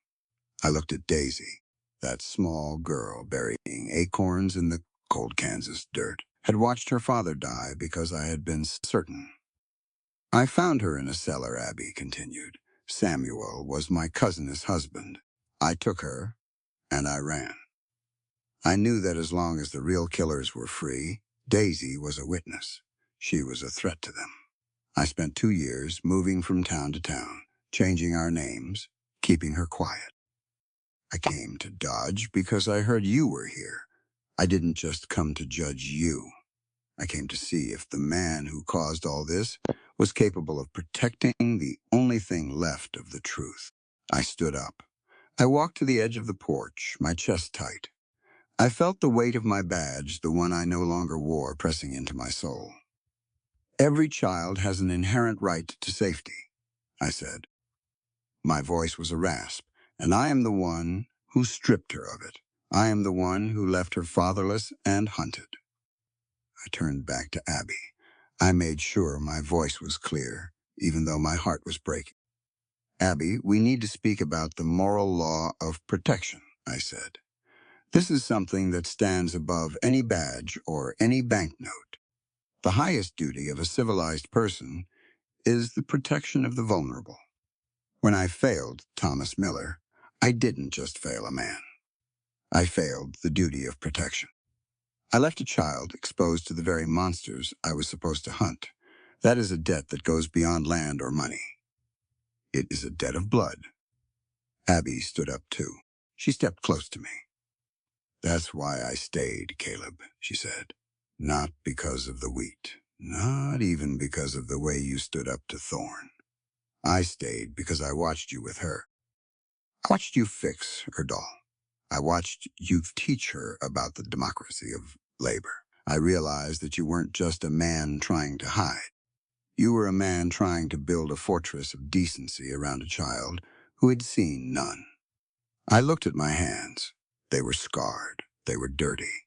I looked at Daisy, that small girl burying acorns in the cold Kansas dirt, had watched her father die because I had been certain. I found her in a cellar, Abby continued. Samuel was my cousin's husband. I took her, and I ran. I knew that as long as the real killers were free, Daisy was a witness. She was a threat to them. I spent 2 years moving from town to town, changing our names, keeping her quiet. I came to Dodge because I heard you were here. I didn't just come to judge you. I came to see if the man who caused all this was capable of protecting the only thing left of the truth. I stood up. I walked to the edge of the porch, my chest tight. I felt the weight of my badge, the one I no longer wore, pressing into my soul. Every child has an inherent right to safety, I said. My voice was a rasp, and I am the one who stripped her of it. I am the one who left her fatherless and hunted. I turned back to Abby. I made sure my voice was clear, even though my heart was breaking. Abby, we need to speak about the moral law of protection, I said. This is something that stands above any badge or any banknote. The highest duty of a civilized person is the protection of the vulnerable. When I failed Thomas Miller, I didn't just fail a man. I failed the duty of protection. I left a child exposed to the very monsters I was supposed to hunt. That is a debt that goes beyond land or money. It is a debt of blood. Abby stood up too. She stepped close to me. That's why I stayed, Caleb, she said. Not because of the wheat. Not even because of the way you stood up to Thorne. I stayed because I watched you with her. I watched you fix her doll. I watched you teach her about the democracy of labor. I realized that you weren't just a man trying to hide. You were a man trying to build a fortress of decency around a child who had seen none. I looked at my hands. They were scarred. They were dirty.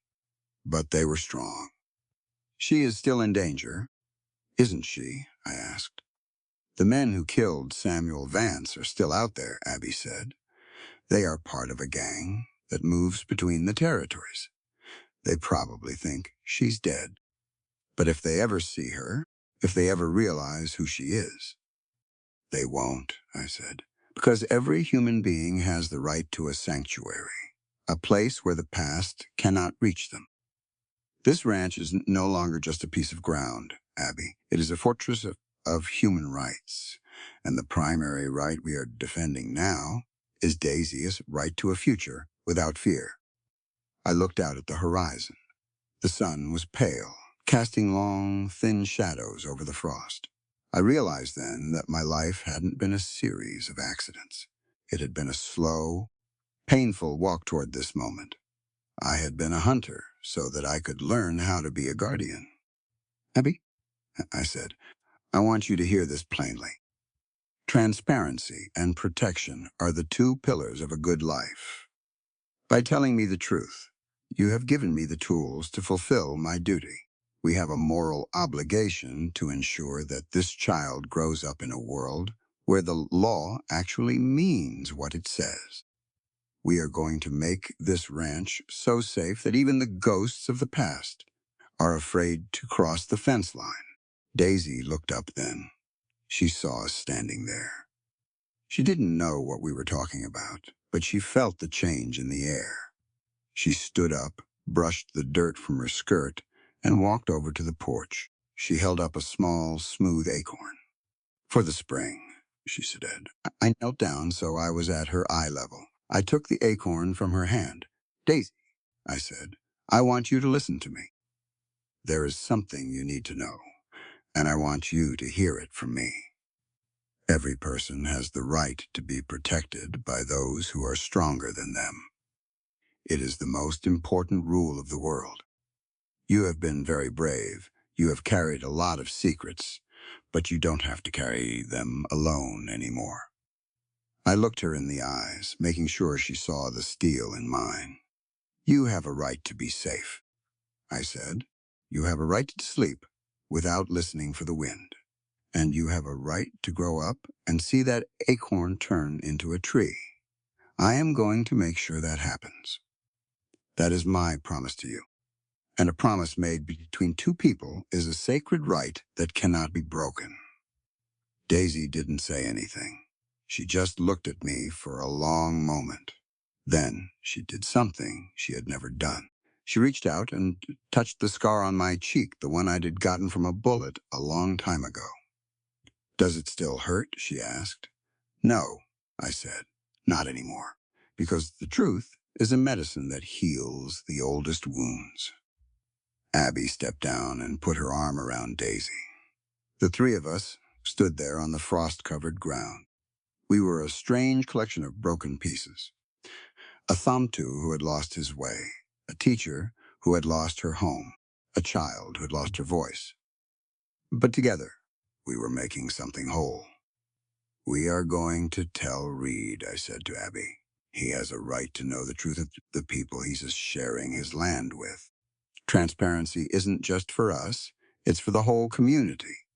But they were strong. She is still in danger, isn't she? I asked. The men who killed Samuel Vance are still out there, Abby said. They are part of a gang that moves between the territories. They probably think she's dead. But if they ever see her, if they ever realize who she is, they won't, I said, because every human being has the right to a sanctuary, a place where the past cannot reach them. This ranch is no longer just a piece of ground, Abby. It is a fortress of human rights. And the primary right we are defending now is Daisy's right to a future without fear. I looked out at the horizon. The sun was pale, casting long, thin shadows over the frost. I realized then that my life hadn't been a series of accidents. It had been a slow, painful walk toward this moment. I had been a hunter so that I could learn how to be a guardian. Abby, I said, I want you to hear this plainly. Transparency and protection are the two pillars of a good life. By telling me the truth, you have given me the tools to fulfill my duty. We have a moral obligation to ensure that this child grows up in a world where the law actually means what it says. We are going to make this ranch so safe that even the ghosts of the past are afraid to cross the fence line. Daisy looked up then. She saw us standing there. She didn't know what we were talking about, but she felt the change in the air. She stood up, brushed the dirt from her skirt, and walked over to the porch. She held up a small, smooth acorn. For the spring, she said. I knelt down so I was at her eye level. I took the acorn from her hand. Daisy, I said, I want you to listen to me. There is something you need to know, and I want you to hear it from me. Every person has the right to be protected by those who are stronger than them. It is the most important rule of the world. You have been very brave. You have carried a lot of secrets, but you don't have to carry them alone anymore. I looked her in the eyes, making sure she saw the steel in mine. You have a right to be safe, I said. You have a right to sleep without listening for the wind. And you have a right to grow up and see that acorn turn into a tree. I am going to make sure that happens. That is my promise to you. and a promise made between two people is a sacred right that cannot be broken. Daisy didn't say anything. She just looked at me for a long moment. Then she did something she had never done. She reached out and touched the scar on my cheek, the one I'd gotten from a bullet a long time ago. "Does it still hurt?" she asked. "No," I said, "not anymore, because the truth is a medicine that heals the oldest wounds." Abby stepped down and put her arm around Daisy. The three of us stood there on the frost-covered ground. We were a strange collection of broken pieces. A Thamtu who had lost his way, a teacher who had lost her home, a child who had lost her voice. But together, we were making something whole. "We are going to tell Reed," I said to Abby. "He has a right to know the truth of the people he's sharing his land with. Transparency isn't just for us, it's for the whole community."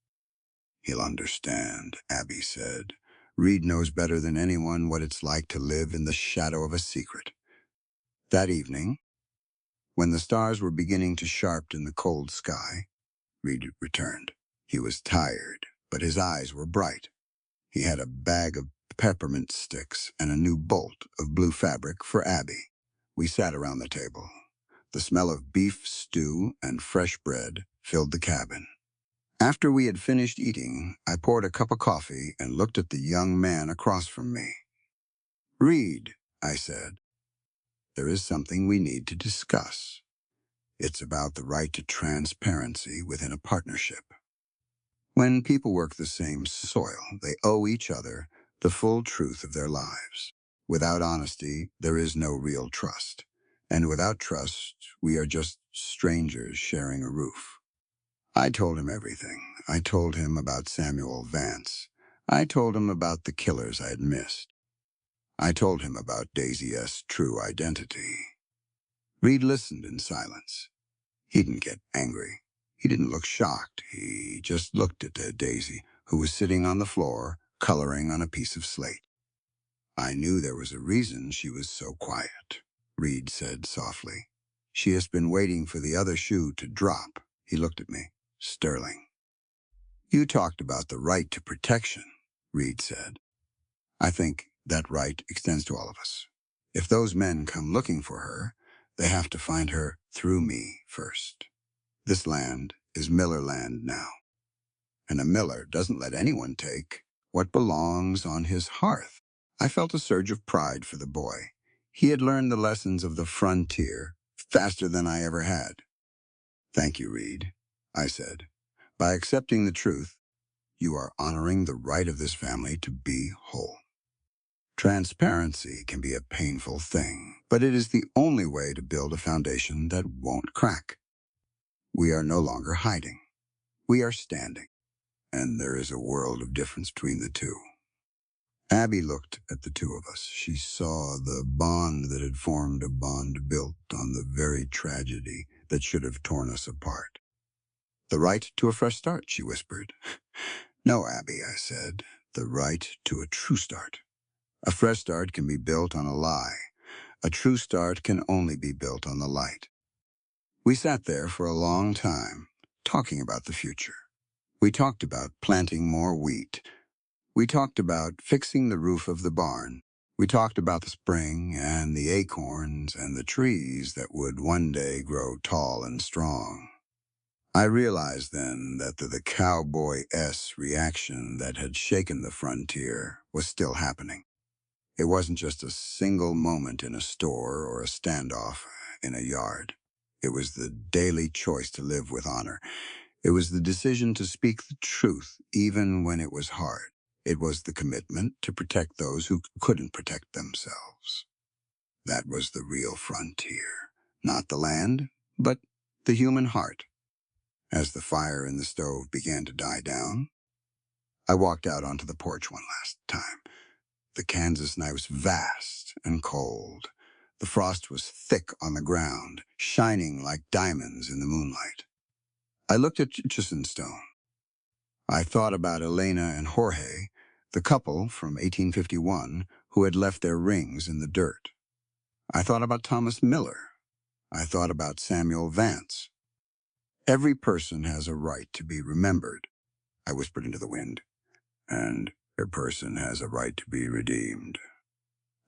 "He'll understand," Abby said. "Reed knows better than anyone what it's like to live in the shadow of a secret." That evening, when the stars were beginning to sharpen in the cold sky, Reed returned. He was tired, but his eyes were bright. He had a bag of peppermint sticks and a new bolt of blue fabric for Abby. We sat around the table. The smell of beef stew and fresh bread filled the cabin. After we had finished eating, I poured a cup of coffee and looked at the young man across from me. "Reed," I said, "there is something we need to discuss. It's about the right to transparency within a partnership. When people work the same soil, they owe each other the full truth of their lives. Without honesty, there is no real trust. And without trust, we are just strangers sharing a roof." I told him everything. I told him about Samuel Vance. I told him about the killers I had missed. I told him about Daisy S.'s true identity. Reed listened in silence. He didn't get angry. He didn't look shocked. He just looked at Daisy, who was sitting on the floor, coloring on a piece of slate. "I knew there was a reason she was so quiet," Reed said softly. "She has been waiting for the other shoe to drop." He looked at me. "Sterling, you talked about the right to protection," Reed said. "I think that right extends to all of us. If those men come looking for her, they have to find her through me first. This land is Miller land now, and a Miller doesn't let anyone take what belongs on his hearth." I felt a surge of pride for the boy. He had learned the lessons of the frontier faster than I ever had. "Thank you, Reed," I said. "By accepting the truth, you are honoring the right of this family to be whole. Transparency can be a painful thing, but it is the only way to build a foundation that won't crack. We are no longer hiding. We are standing, and there is a world of difference between the two." Abby looked at the two of us. She saw the bond that had formed, a bond built on the very tragedy that should have torn us apart. "The right to a fresh start," she whispered. "No, Abby," I said. "The right to a true start. A fresh start can be built on a lie. A true start can only be built on the light." We sat there for a long time, talking about the future. We talked about planting more wheat. We talked about fixing the roof of the barn. We talked about the spring and the acorns and the trees that would one day grow tall and strong. I realized then that the Cowboy-S reaction that had shaken the frontier was still happening. It wasn't just a single moment in a store or a standoff in a yard. It was the daily choice to live with honor. It was the decision to speak the truth even when it was hard. It was the commitment to protect those who couldn't protect themselves. That was the real frontier. Not the land, but the human heart. As the fire in the stove began to die down, I walked out onto the porch one last time. The Kansas night was vast and cold. The frost was thick on the ground, shining like diamonds in the moonlight. I looked at Stone. I thought about Elena and Jorge, the couple from 1851 who had left their rings in the dirt. I thought about Thomas Miller. I thought about Samuel Vance. Every person has a right to be remembered, I whispered into the wind, and every person has a right to be redeemed.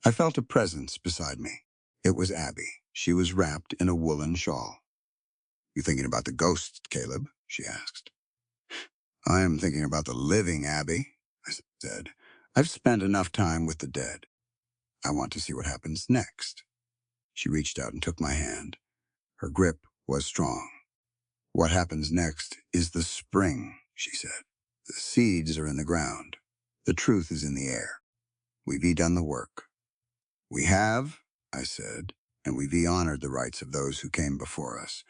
I felt a presence beside me. It was Abby. She was wrapped in a woolen shawl. You thinking about the ghosts, Caleb? She asked. I am thinking about the living, Abby, I said. I've spent enough time with the dead. I want to see what happens next. She reached out and took my hand. Her grip was strong. What happens next is the spring, she said. The seeds are in the ground. The truth is in the air. We've done the work. We have, I said, and we've honored the rights of those who came before us.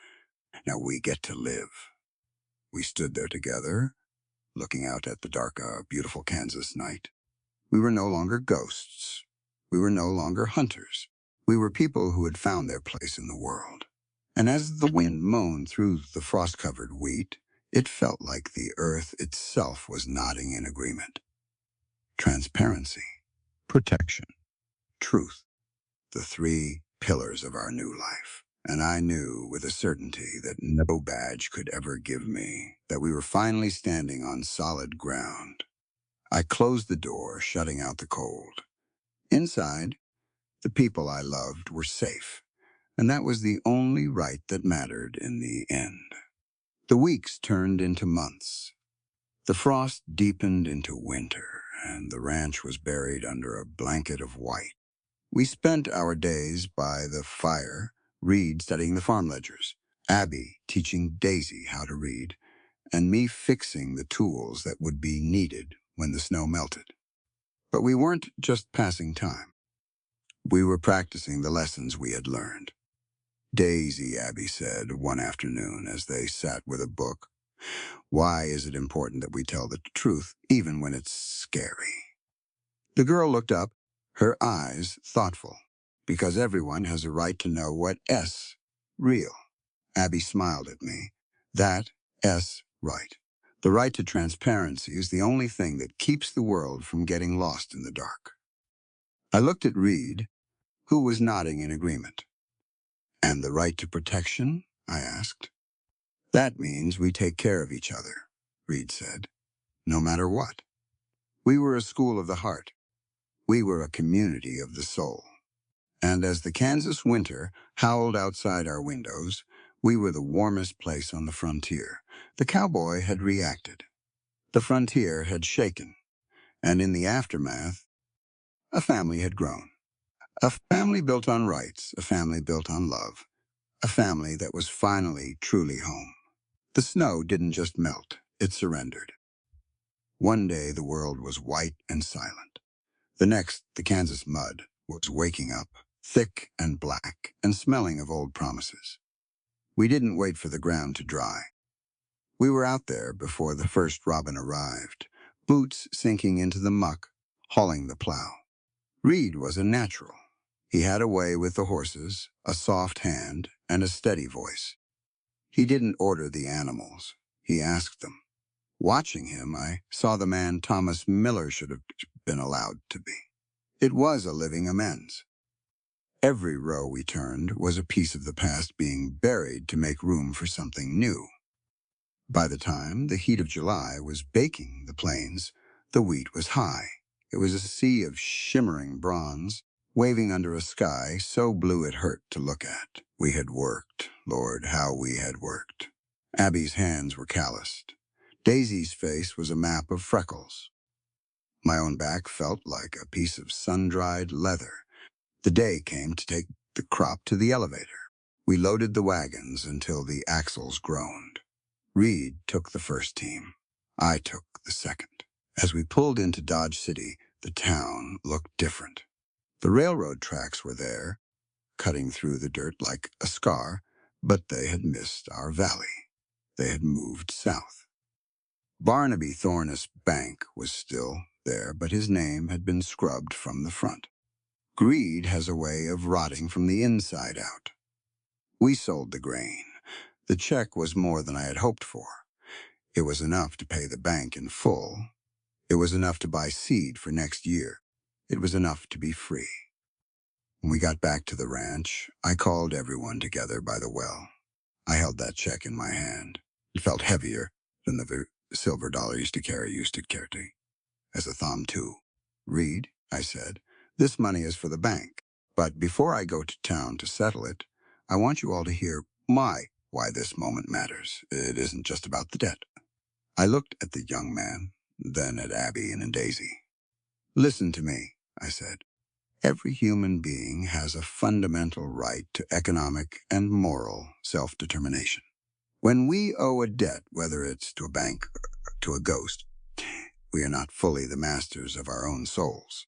Now we get to live. We stood there together, looking out at the dark, beautiful Kansas night. We were no longer ghosts. We were no longer hunters. We were people who had found their place in the world. And as the wind moaned through the frost-covered wheat, it felt like the earth itself was nodding in agreement. Transparency, protection, truth, the three pillars of our new life. And I knew with a certainty that no badge could ever give me that we were finally standing on solid ground. I closed the door, shutting out the cold. Inside, the people I loved were safe, and that was the only right that mattered in the end. The weeks turned into months. The frost deepened into winter, and the ranch was buried under a blanket of white. We spent our days by the fire, Reed studying the farm ledgers, Abby teaching Daisy how to read, and me fixing the tools that would be needed when the snow melted. But we weren't just passing time. We were practicing the lessons we had learned. Daisy, Abby said one afternoon as they sat with a book. Why is it important that we tell the truth, even when it's scary? The girl looked up, her eyes thoughtful. Because everyone has a right to know what S, real. Abby smiled at me. That S, right. The right to transparency is the only thing that keeps the world from getting lost in the dark. I looked at Reed, who was nodding in agreement. And the right to protection? I asked. That means we take care of each other, Reed said, no matter what. We were a school of the heart. We were a community of the soul. And as the Kansas winter howled outside our windows, we were the warmest place on the frontier. The cowboy had reacted. The frontier had shaken. And in the aftermath, a family had grown. A family built on rights, a family built on love, a family that was finally truly home. The snow didn't just melt, it surrendered. One day the world was white and silent. The next, the Kansas mud was waking up, thick and black, and smelling of old promises. We didn't wait for the ground to dry. We were out there before the first robin arrived, boots sinking into the muck, hauling the plow. Reed was a natural. He had a way with the horses, a soft hand, and a steady voice. He didn't order the animals. He asked them. Watching him, I saw the man Thomas Miller should have been allowed to be. It was a living amends. Every row we turned was a piece of the past being buried to make room for something new. By the time the heat of July was baking the plains, the wheat was high. It was a sea of shimmering bronze, waving under a sky so blue it hurt to look at. We had worked, Lord, how we had worked. Abby's hands were calloused. Daisy's face was a map of freckles. My own back felt like a piece of sun-dried leather. The day came to take the crop to the elevator. We loaded the wagons until the axles groaned. Reed took the first team. I took the second. As we pulled into Dodge City, the town looked different. The railroad tracks were there, cutting through the dirt like a scar, but they had missed our valley. They had moved south. Barnaby Thorness Bank was still there, but his name had been scrubbed from the front. Greed has a way of rotting from the inside out. We sold the grain. The check was more than I had hoped for. It was enough to pay the bank in full. It was enough to buy seed for next year. It was enough to be free. When we got back to the ranch, I called everyone together by the well. I held that check in my hand. It felt heavier than the silver dollar used to carry, as a thumb too. Reed, I said, this money is for the bank. But before I go to town to settle it, I want you all to hear why this moment matters. It isn't just about the debt. I looked at the young man, then at Abby and Daisy. Listen to me, I said. Every human being has a fundamental right to economic and moral self-determination. When we owe a debt, whether it's to a bank or to a ghost, we are not fully the masters of our own souls.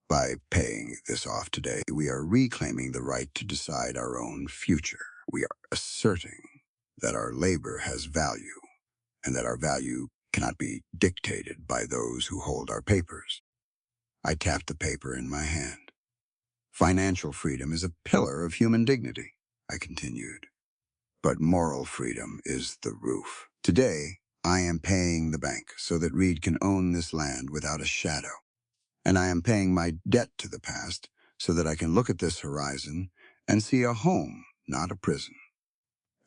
By paying this off today, we are reclaiming the right to decide our own future. We are asserting that our labor has value and that our value cannot be dictated by those who hold our papers. I tapped the paper in my hand. Financial freedom is a pillar of human dignity, I continued. But moral freedom is the roof. Today, I am paying the bank so that Reed can own this land without a shadow. And I am paying my debt to the past so that I can look at this horizon and see a home, not a prison.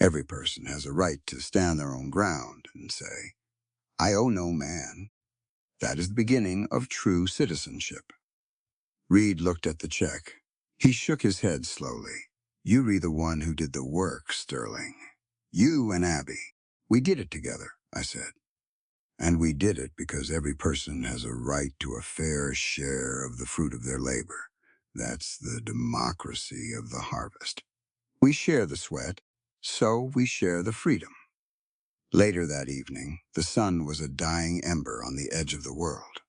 Every person has a right to stand their own ground and say, I owe no man. That is the beginning of true citizenship. Reed looked at the check. He shook his head slowly. You be the one who did the work, Sterling. You and Abby. We did it together, I said. And we did it because every person has a right to a fair share of the fruit of their labor. That's the democracy of the harvest. We share the sweat, so we share the freedom. Later that evening, the sun was a dying ember on the edge of the world.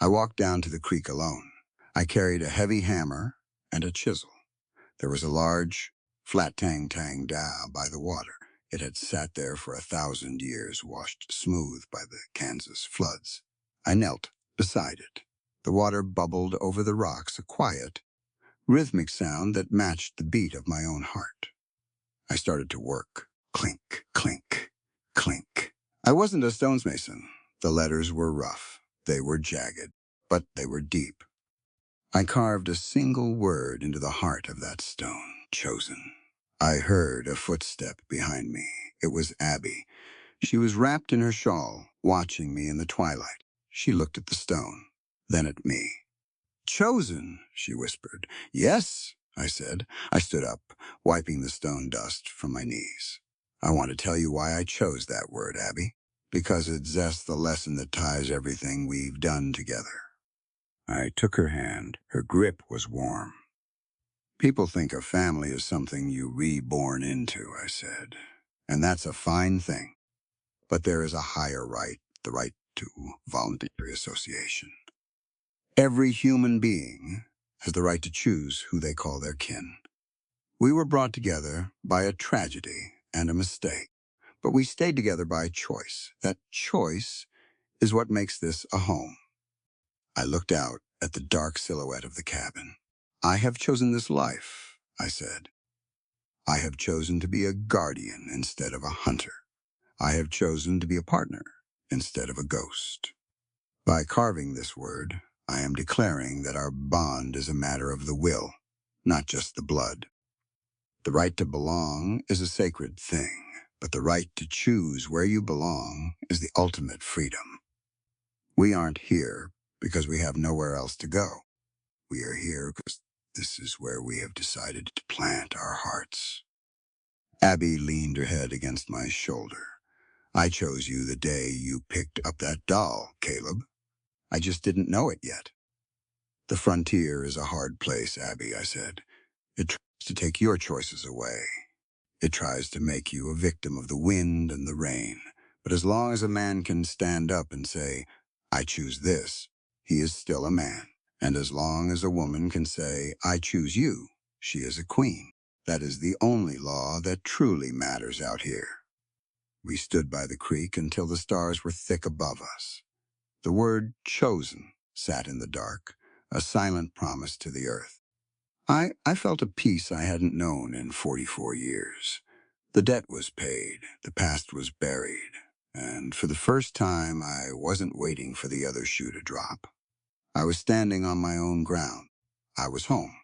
I walked down to the creek alone. I carried a heavy hammer and a chisel. There was a large, flat tang-tang dhow by the water. It had sat there for 1,000 years, washed smooth by the Kansas floods. I knelt beside it. The water bubbled over the rocks, a quiet, rhythmic sound that matched the beat of my own heart. I started to work. Clink, clink, clink. I wasn't a stonesmason. The letters were rough. They were jagged, but they were deep. I carved a single word into the heart of that stone, chosen. I heard a footstep behind me. It was Abby. She was wrapped in her shawl, watching me in the twilight. She looked at the stone, then at me. Chosen, she whispered. Yes, I said. I stood up, wiping the stone dust from my knees. I want to tell you why I chose that word, Abby. Because it's just the lesson that ties everything we've done together. I took her hand. Her grip was warm. People think a family is something you reborn into, I said. And that's a fine thing. But there is a higher right, the right to voluntary association. Every human being has the right to choose who they call their kin. We were brought together by a tragedy and a mistake, but we stayed together by choice. That choice is what makes this a home. I looked out at the dark silhouette of the cabin. I have chosen this life, I said. I have chosen to be a guardian instead of a hunter. I have chosen to be a partner instead of a ghost. By carving this word, I am declaring that our bond is a matter of the will, not just the blood. The right to belong is a sacred thing, but the right to choose where you belong is the ultimate freedom. We aren't here because we have nowhere else to go. We are here because this is where we have decided to plant our hearts. Abby leaned her head against my shoulder. I chose you the day you picked up that doll, Caleb. I just didn't know it yet. The frontier is a hard place, Abby, I said. It tries to take your choices away. It tries to make you a victim of the wind and the rain. But as long as a man can stand up and say, I choose this, he is still a man. And as long as a woman can say, I choose you, she is a queen. That is the only law that truly matters out here. We stood by the creek until the stars were thick above us. The word chosen sat in the dark, a silent promise to the earth. I felt a peace I hadn't known in 44 years. The debt was paid, the past was buried, and for the first time I wasn't waiting for the other shoe to drop. I was standing on my own ground. I was home.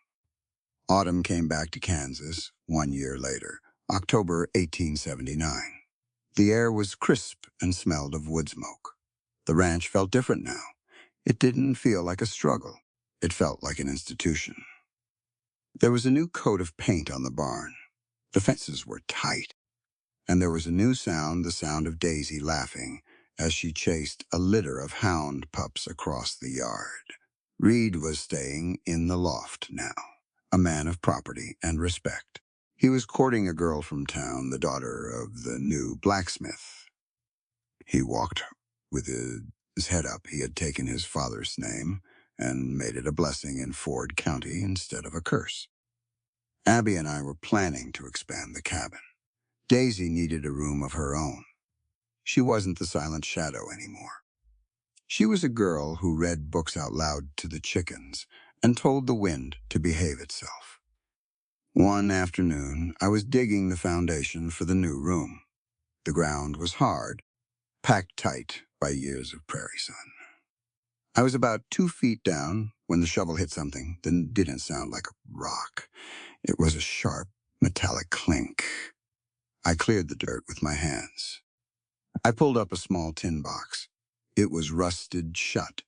Autumn came back to Kansas 1 year later. October 1879. The air was crisp and smelled of wood smoke. The ranch felt different now. It didn't feel like a struggle. It felt like an institution. There was a new coat of paint on the barn. The fences were tight. And there was a new sound, the sound of Daisy laughing as she chased a litter of hound pups across the yard. Reed was staying in the loft now, a man of property and respect. He was courting a girl from town, the daughter of the new blacksmith. He walked with his head up. He had taken his father's name and made it a blessing in Ford County instead of a curse. Abby and I were planning to expand the cabin. Daisy needed a room of her own. She wasn't the silent shadow anymore. She was a girl who read books out loud to the chickens and told the wind to behave itself. One afternoon, I was digging the foundation for the new room. The ground was hard, packed tight by years of prairie sun. I was about 2 feet down when the shovel hit something that didn't sound like a rock. It was a sharp, metallic clink. I cleared the dirt with my hands. I pulled up a small tin box. It was rusted shut,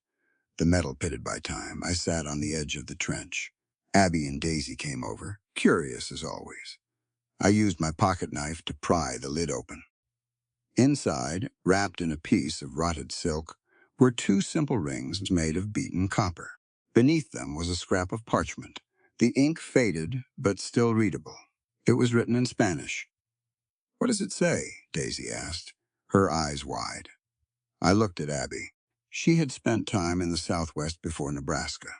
the metal pitted by time. I sat on the edge of the trench. Abby and Daisy came over, curious as always. I used my pocket knife to pry the lid open. Inside, wrapped in a piece of rotted silk, were 2 simple rings made of beaten copper. Beneath them was a scrap of parchment. The ink faded, but still readable. It was written in Spanish. "What does it say?" Daisy asked, her eyes wide. I looked at Abby. She had spent time in the Southwest before Nebraska.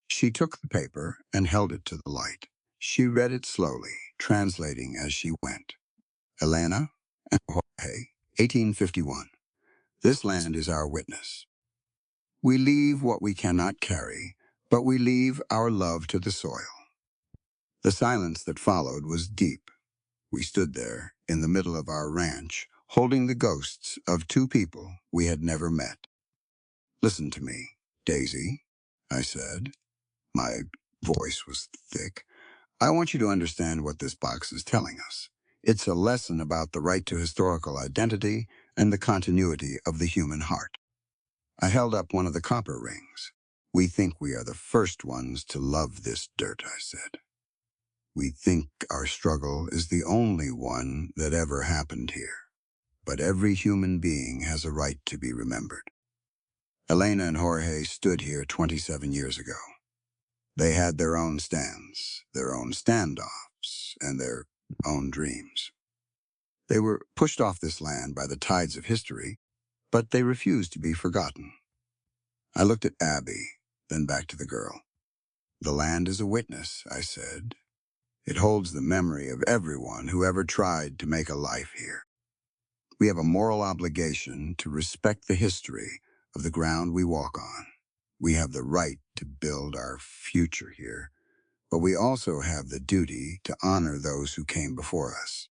She took the paper and held it to the light. She read it slowly, translating as she went. Elena and Jorge, 1851. This land is our witness. We leave what we cannot carry, but we leave our love to the soil. The silence that followed was deep. We stood there, in the middle of our ranch, holding the ghosts of 2 people we had never met. "Listen to me, Daisy," I said. My voice was thick. "I want you to understand what this box is telling us. It's a lesson about the right to historical identity and the continuity of the human heart." I held up one of the copper rings. "We think we are the first ones to love this dirt," I said. "We think our struggle is the only one that ever happened here. But every human being has a right to be remembered." Elena and Jorge stood here 27 years ago. They had their own stands, their own standoffs, and their own dreams. They were pushed off this land by the tides of history, but they refused to be forgotten. I looked at Abby, then back to the girl. "The land is a witness," I said. "It holds the memory of everyone who ever tried to make a life here. We have a moral obligation to respect the history of the ground we walk on. We have the right to build our future here, but we also have the duty to honor those who came before us.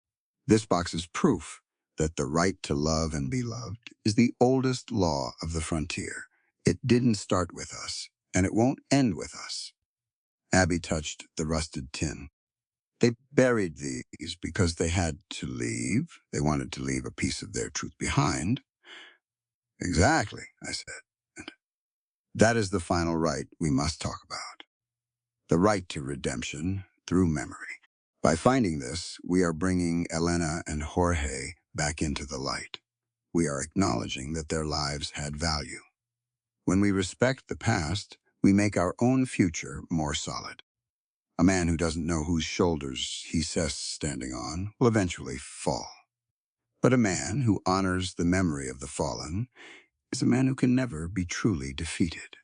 This box is proof that the right to love and be loved is the oldest law of the frontier. It didn't start with us, and it won't end with us." Abby touched the rusted tin. "They buried these because they had to leave. They wanted to leave a piece of their truth behind." "Exactly," I said. "And that is the final right we must talk about. The right to redemption through memory. By finding this, we are bringing Elena and Jorge back into the light. We are acknowledging that their lives had value. When we respect the past, we make our own future more solid. A man who doesn't know whose shoulders he says standing on will eventually fall. But a man who honors the memory of the fallen is a man who can never be truly defeated."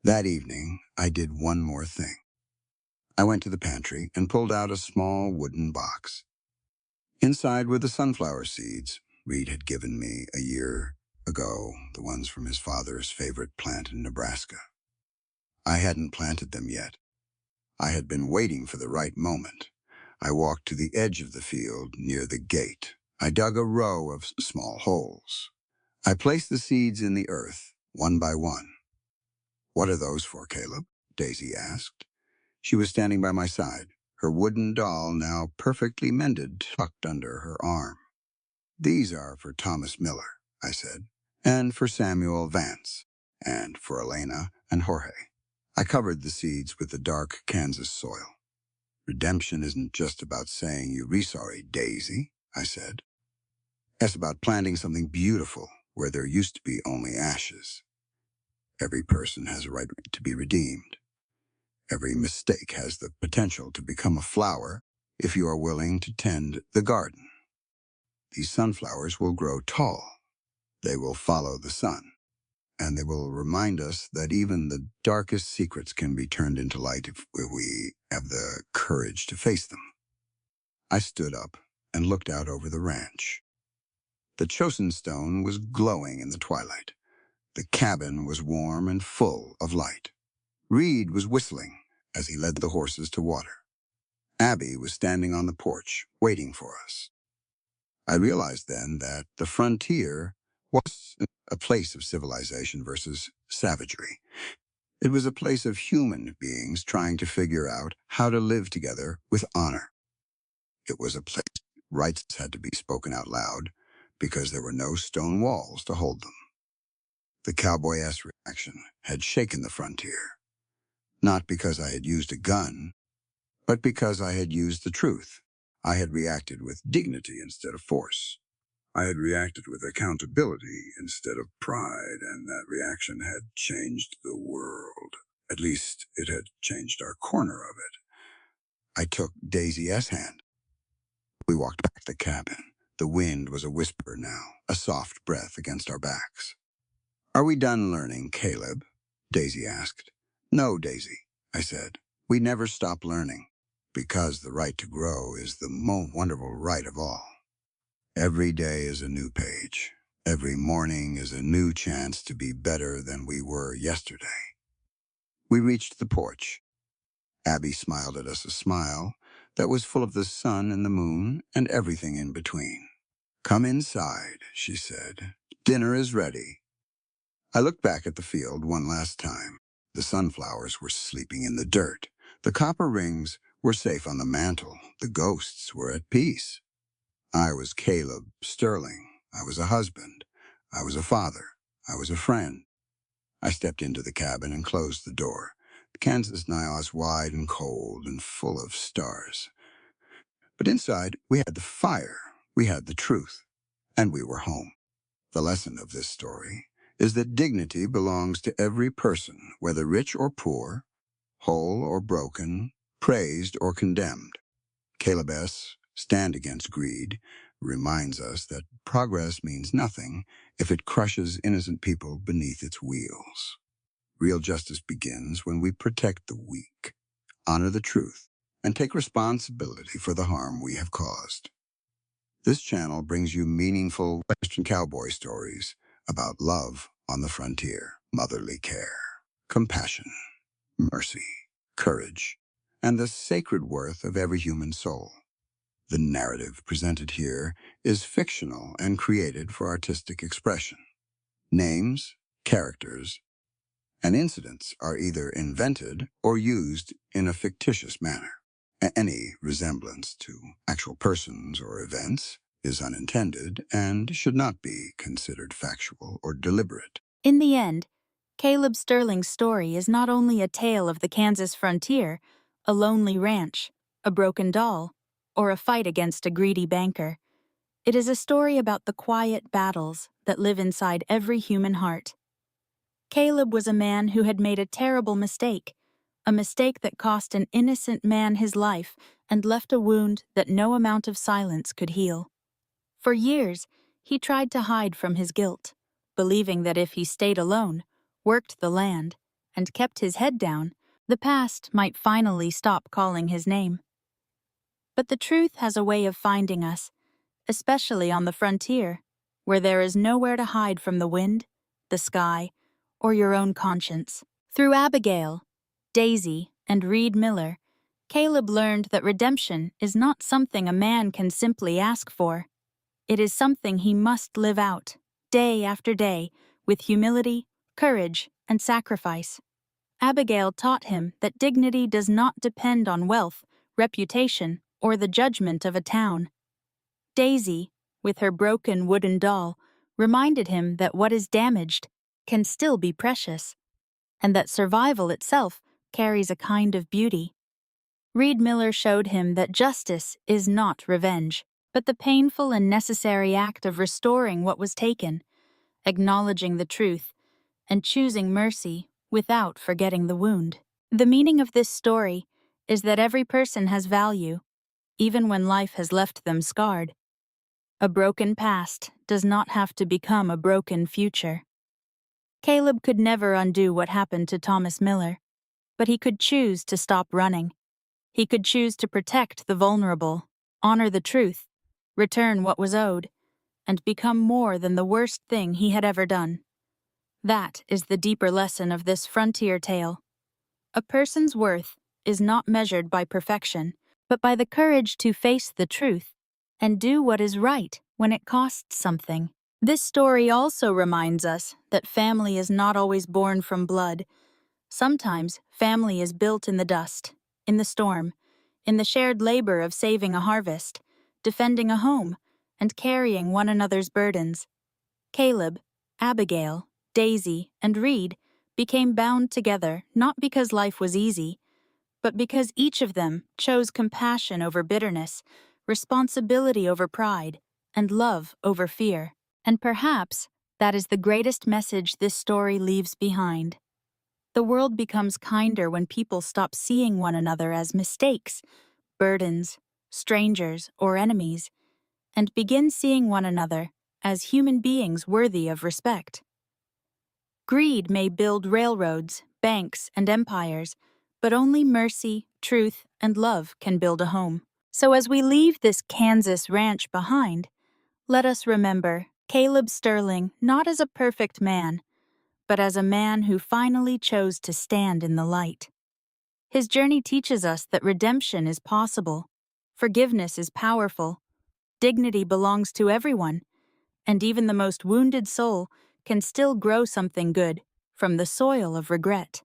That evening, I did one more thing. I went to the pantry and pulled out a small wooden box. Inside were the sunflower seeds Reed had given me a year ago, the ones from his father's favorite plant in Nebraska. I hadn't planted them yet. I had been waiting for the right moment. I walked to the edge of the field near the gate. I dug a row of small holes. I placed the seeds in the earth, one by one. "What are those for, Caleb?" Daisy asked. She was standing by my side, her wooden doll now perfectly mended tucked under her arm. "These are for Thomas Miller," I said, "and for Samuel Vance, and for Elena and Jorge." I covered the seeds with the dark Kansas soil. "Redemption isn't just about saying you're sorry, Daisy," I said. "It's about planting something beautiful where there used to be only ashes. Every person has a right to be redeemed. Every mistake has the potential to become a flower if you are willing to tend the garden. These sunflowers will grow tall. They will follow the sun. And they will remind us that even the darkest secrets can be turned into light if we have the courage to face them." I stood up and looked out over the ranch. The chosen stone was glowing in the twilight. The cabin was warm and full of light. Reed was whistling as he led the horses to water. Abby was standing on the porch, waiting for us. I realized then that the frontier was a place of civilization versus savagery. It was a place of human beings trying to figure out how to live together with honor. It was a place where rights had to be spoken out loud because there were no stone walls to hold them. The cowboy-esque reaction had shaken the frontier, not because I had used a gun, but because I had used the truth. I had reacted with dignity instead of force. I had reacted with accountability instead of pride, and that reaction had changed the world. At least, it had changed our corner of it. I took Daisy's hand. We walked back to the cabin. The wind was a whisper now, a soft breath against our backs. "Are we done learning, Caleb?" Daisy asked. "No, Daisy," I said. "We never stop learning, because the right to grow is the most wonderful right of all. Every day is a new page. Every morning is a new chance to be better than we were yesterday." We reached the porch. Abby smiled at us a smile that was full of the sun and the moon and everything in between. "Come inside," she said. "Dinner is ready." I looked back at the field one last time. The sunflowers were sleeping in the dirt. The copper rings were safe on the mantle. The ghosts were at peace. I was Caleb Sterling. I was a husband. I was a father. I was a friend. I stepped into the cabin and closed the door. The Kansas night was wide and cold and full of stars. But inside, we had the fire. We had the truth. And we were home. The lesson of this story is that dignity belongs to every person, whether rich or poor, whole or broken, praised or condemned. Caleb's Stand Against Greed reminds us that progress means nothing if it crushes innocent people beneath its wheels. Real justice begins when we protect the weak, honor the truth, and take responsibility for the harm we have caused. This channel brings you meaningful Western cowboy stories about love on the frontier, motherly care, compassion, mercy, courage, and the sacred worth of every human soul. The narrative presented here is fictional and created for artistic expression. Names, characters, and incidents are either invented or used in a fictitious manner. Any resemblance to actual persons or events is unintended and should not be considered factual or deliberate. In the end, Caleb Sterling's story is not only a tale of the Kansas frontier, a lonely ranch, a broken doll, or a fight against a greedy banker. It is a story about the quiet battles that live inside every human heart. Caleb was a man who had made a terrible mistake, a mistake that cost an innocent man his life and left a wound that no amount of silence could heal. For years, he tried to hide from his guilt, believing that if he stayed alone, worked the land, and kept his head down, the past might finally stop calling his name. But the truth has a way of finding us, especially on the frontier, where there is nowhere to hide from the wind, the sky, or your own conscience. Through Abigail, Daisy, and Reed Miller, Caleb learned that redemption is not something a man can simply ask for. It is something he must live out, day after day, with humility, courage, and sacrifice. Abigail taught him that dignity does not depend on wealth, reputation, or the judgment of a town. Daisy, with her broken wooden doll, reminded him that what is damaged can still be precious, and that survival itself carries a kind of beauty. Reed Miller showed him that justice is not revenge, but the painful and necessary act of restoring what was taken, acknowledging the truth, and choosing mercy without forgetting the wound. The meaning of this story is that every person has value, even when life has left them scarred. A broken past does not have to become a broken future. Caleb could never undo what happened to Thomas Miller, but he could choose to stop running. He could choose to protect the vulnerable, honor the truth, return what was owed, and become more than the worst thing he had ever done. That is the deeper lesson of this frontier tale. A person's worth is not measured by perfection, but by the courage to face the truth and do what is right when it costs something. This story also reminds us that family is not always born from blood. Sometimes family is built in the dust, in the storm, in the shared labor of saving a harvest, defending a home, and carrying one another's burdens. Caleb, Abigail, Daisy, and Reed became bound together not because life was easy, but because each of them chose compassion over bitterness, responsibility over pride, and love over fear. And perhaps that is the greatest message this story leaves behind. The world becomes kinder when people stop seeing one another as mistakes, burdens, strangers, or enemies, and begin seeing one another as human beings worthy of respect. Greed may build railroads, banks, and empires, but only mercy, truth, and love can build a home. So as we leave this Kansas ranch behind, let us remember Caleb Sterling not as a perfect man, but as a man who finally chose to stand in the light. His journey teaches us that redemption is possible, forgiveness is powerful, dignity belongs to everyone, and even the most wounded soul can still grow something good from the soil of regret.